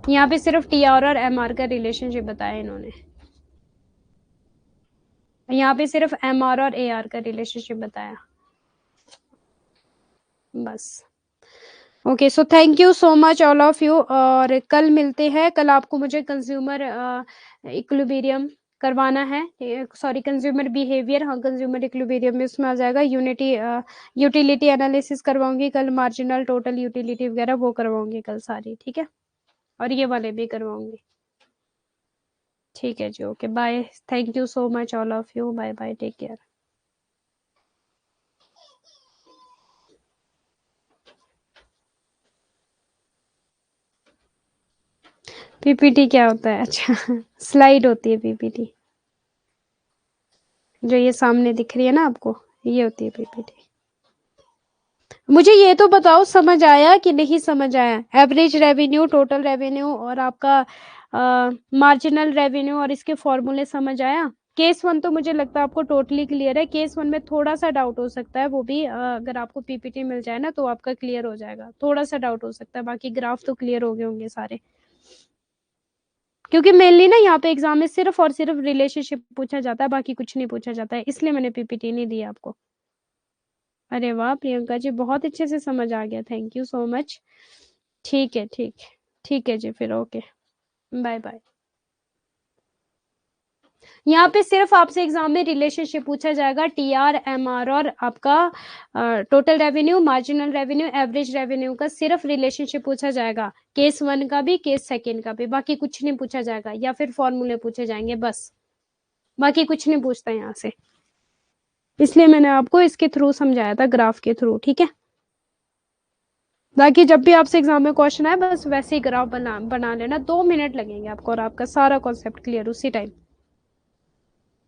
[SPEAKER 1] यहाँ पे सिर्फ टी आर और एम आर का रिलेशनशिप बताया इन्होंने, यहाँ पे सिर्फ एम आर और ए आर का रिलेशनशिप बताया, बस। Okay, so thank you so much all of you, और कल मिलते हैं। कल आपको मुझे कंज्यूमर इक्विलिब्रियम करवाना है, सॉरी कंज्यूमर बिहेवियर, हाँ कंज्यूमर इक्विलिब्रियम में उसमें आ जाएगा। यूटिलिटी एनालिसिस करवाऊंगी कल, मार्जिनल टोटल यूटिलिटी वगैरह वो करवाऊंगी कल सारी, ठीक है, और ये वाले भी करवाऊंगी, ठीक है जी। Okay bye, thank you so much all of you, bye bye, take care. PPT क्या होता है? अच्छा स्लाइड होती है पीपीटी, जो ये सामने दिख रही है ना आपको, ये होती है पीपीटी। मुझे ये तो बताओ समझ आया कि नहीं समझ आया? एवरेज रेवेन्यू, टोटल रेवेन्यू और आपका मार्जिनल रेवेन्यू और इसके फॉर्मूले समझ आया? केस 1 तो मुझे लगता है आपको टोटली क्लियर है। केस 1 में थोड़ा सा डाउट हो सकता है, वो भी अगर आपको पीपीटी मिल जाए ना तो आपका क्लियर हो जाएगा, थोड़ा सा डाउट हो सकता है, बाकी ग्राफ तो क्लियर हो गए होंगे सारे, क्योंकि मेनली ना यहाँ पे एग्जाम में सिर्फ और सिर्फ रिलेशनशिप पूछा जाता है, बाकी कुछ नहीं पूछा जाता है, इसलिए मैंने पीपीटी नहीं दी आपको। अरे वाह प्रियंका जी, बहुत अच्छे से समझ आ गया, थैंक यू सो मच। ठीक है, ठीक है, ठीक है जी, फिर ओके, बाय बाय। यहाँ पे सिर्फ आपसे एग्जाम में रिलेशनशिप पूछा जाएगा, टी आर, एम आर और आपका total revenue, marginal revenue, average revenue का सिर्फ रिलेशनशिप पूछा जाएगा, केस 1 का भी, केस 2 का भी, बाकी कुछ नहीं पूछा जाएगा, या फिर फॉर्मूले पूछे जाएंगे बस, बाकी कुछ नहीं पूछता यहाँ से, इसलिए मैंने आपको इसके थ्रू समझाया था, ग्राफ के थ्रू, ठीक है। बाकी जब भी आपसे एग्जाम में क्वेश्चन आए बस वैसे ही ग्राफ बना लेना, 2 मिनट लगेंगे आपको और आपका सारा कॉन्सेप्ट क्लियर उसी टाइम।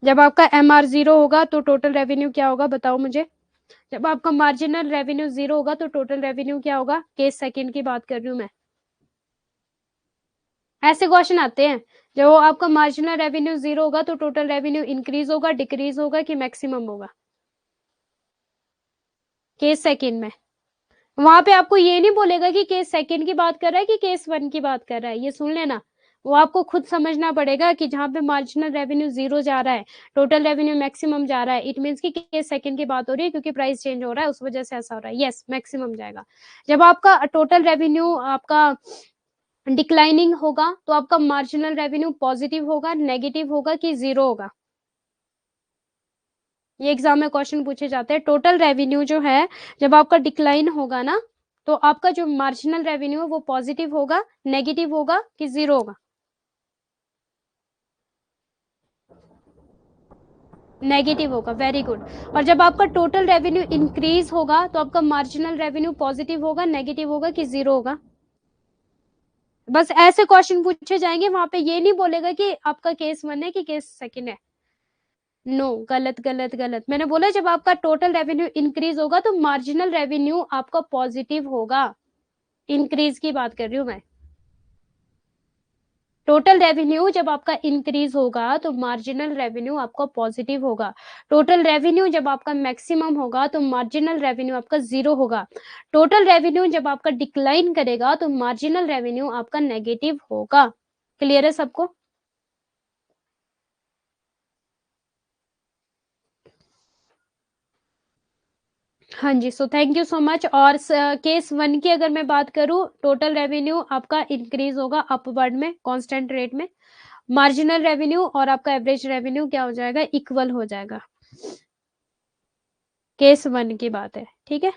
[SPEAKER 1] जब आपका एम आर 0 होगा तो टोटल रेवेन्यू क्या होगा बताओ मुझे? जब आपका मार्जिनल रेवेन्यू 0 होगा तो टोटल रेवेन्यू क्या होगा? केस 2 की बात कर रही हूँ मैं, ऐसे क्वेश्चन आते हैं। जब आपका मार्जिनल रेवेन्यू 0 होगा तो टोटल रेवेन्यू इंक्रीज होगा, डिक्रीज होगा कि मैक्सिमम होगा? केस 2 में वहां पे आपको ये नहीं बोलेगा कि केस 2 की बात कर रहा है कि केस 1 की बात कर रहा है, ये सुन लेना। वो आपको खुद समझना पड़ेगा कि जहां पे मार्जिनल रेवेन्यू 0 जा रहा है, टोटल रेवेन्यू मैक्सिमम जा रहा है, इट मींस कि केस 2 की बात हो रही है, क्योंकि प्राइस चेंज हो रहा है उस वजह से ऐसा हो रहा है, यस मैक्सिमम जाएगा। जब आपका टोटल रेवेन्यू आपका डिक्लाइनिंग होगा तो आपका मार्जिनल रेवेन्यू पॉजिटिव होगा, नेगेटिव होगा कि जीरो होगा? ये एग्जाम में क्वेश्चन पूछे जाते हैं। टोटल रेवेन्यू जो है जब आपका डिक्लाइन होगा ना, तो आपका जो मार्जिनल रेवेन्यू है वो पॉजिटिव होगा, नेगेटिव होगा कि जीरो होगा? नेगेटिव होगा, वेरी गुड। और जब आपका टोटल रेवेन्यू इंक्रीज होगा तो आपका मार्जिनल रेवेन्यू पॉजिटिव होगा, नेगेटिव होगा कि जीरो होगा? बस ऐसे क्वेश्चन पूछे जाएंगे, वहां पे ये नहीं बोलेगा कि आपका केस 1 है कि केस 2 है। नो, गलत गलत गलत। मैंने बोला जब आपका टोटल रेवेन्यू इंक्रीज होगा तो मार्जिनल रेवेन्यू आपका पॉजिटिव होगा। इंक्रीज की बात कर रही हूँ मैं। टोटल रेवेन्यू जब आपका इंक्रीज होगा तो मार्जिनल रेवेन्यू आपका पॉजिटिव होगा। टोटल रेवेन्यू जब आपका मैक्सिमम होगा तो मार्जिनल रेवेन्यू आपका जीरो होगा। टोटल रेवेन्यू जब आपका डिक्लाइन करेगा तो मार्जिनल रेवेन्यू आपका नेगेटिव होगा। क्लियर है सबको? हाँ जी, so thank you so much. और केस 1 की अगर मैं बात करूं, टोटल रेवेन्यू आपका इंक्रीज होगा अपवर्ड में, कांस्टेंट रेट में। मार्जिनल रेवेन्यू और आपका एवरेज रेवेन्यू क्या हो जाएगा? इक्वल हो जाएगा। केस 1 की बात है, ठीक है।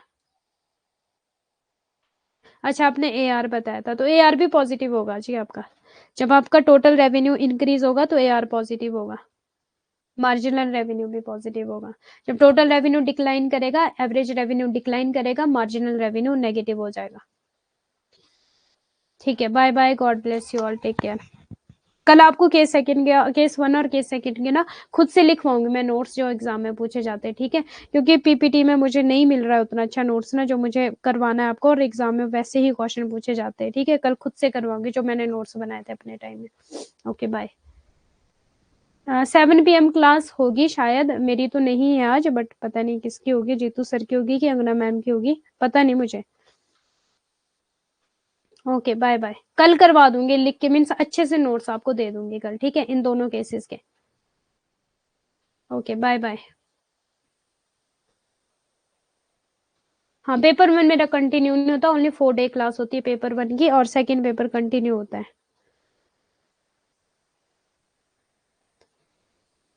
[SPEAKER 1] अच्छा, आपने एआर बताया था, तो एआर भी पॉजिटिव होगा जी आपका। जब आपका टोटल रेवेन्यू इंक्रीज होगा तो एआर पॉजिटिव होगा, मार्जिनल रेवेन्यू भी पॉजिटिव होगा। जब टोटल रेवेन्यू डिक्लाइन करेगा, एवरेज रेवेन्यू डिक्लाइन करेगा, मार्जिनल रेवेन्यू नेगेटिव हो जाएगा। ठीक है, bye bye, God bless you all, take care. कल आपको केस 1 और केस 2 के ना खुद से लिखवाऊंगी मैं नोट्स, जो एग्जाम में पूछे जाते हैं, ठीक है। क्योंकि पीपीटी में मुझे नहीं मिल रहा है उतना अच्छा नोट्स ना, जो मुझे करवाना है आपको, और एग्जाम में वैसे ही क्वेश्चन पूछे जाते हैं, ठीक है। कल खुद से करवाऊंगी जो मैंने नोट्स बनाए थे अपने टाइम में। Okay, bye. 7 PM क्लास होगी शायद, मेरी तो नहीं है आज, बट पता नहीं किसकी होगी, जीतू सर की होगी कि अंगना मैम की होगी, पता नहीं मुझे। Okay, bye bye. कल करवा दूंगी लिख के, मीन्स अच्छे से नोट्स आपको दे दूंगी कल, ठीक है, इन दोनों केसेस के। Okay, bye bye. हाँ, पेपर 1 मेरा कंटिन्यू नहीं होता, ओनली 4 डे क्लास होती है पेपर 1 की, और सेकंड पेपर कंटिन्यू होता है।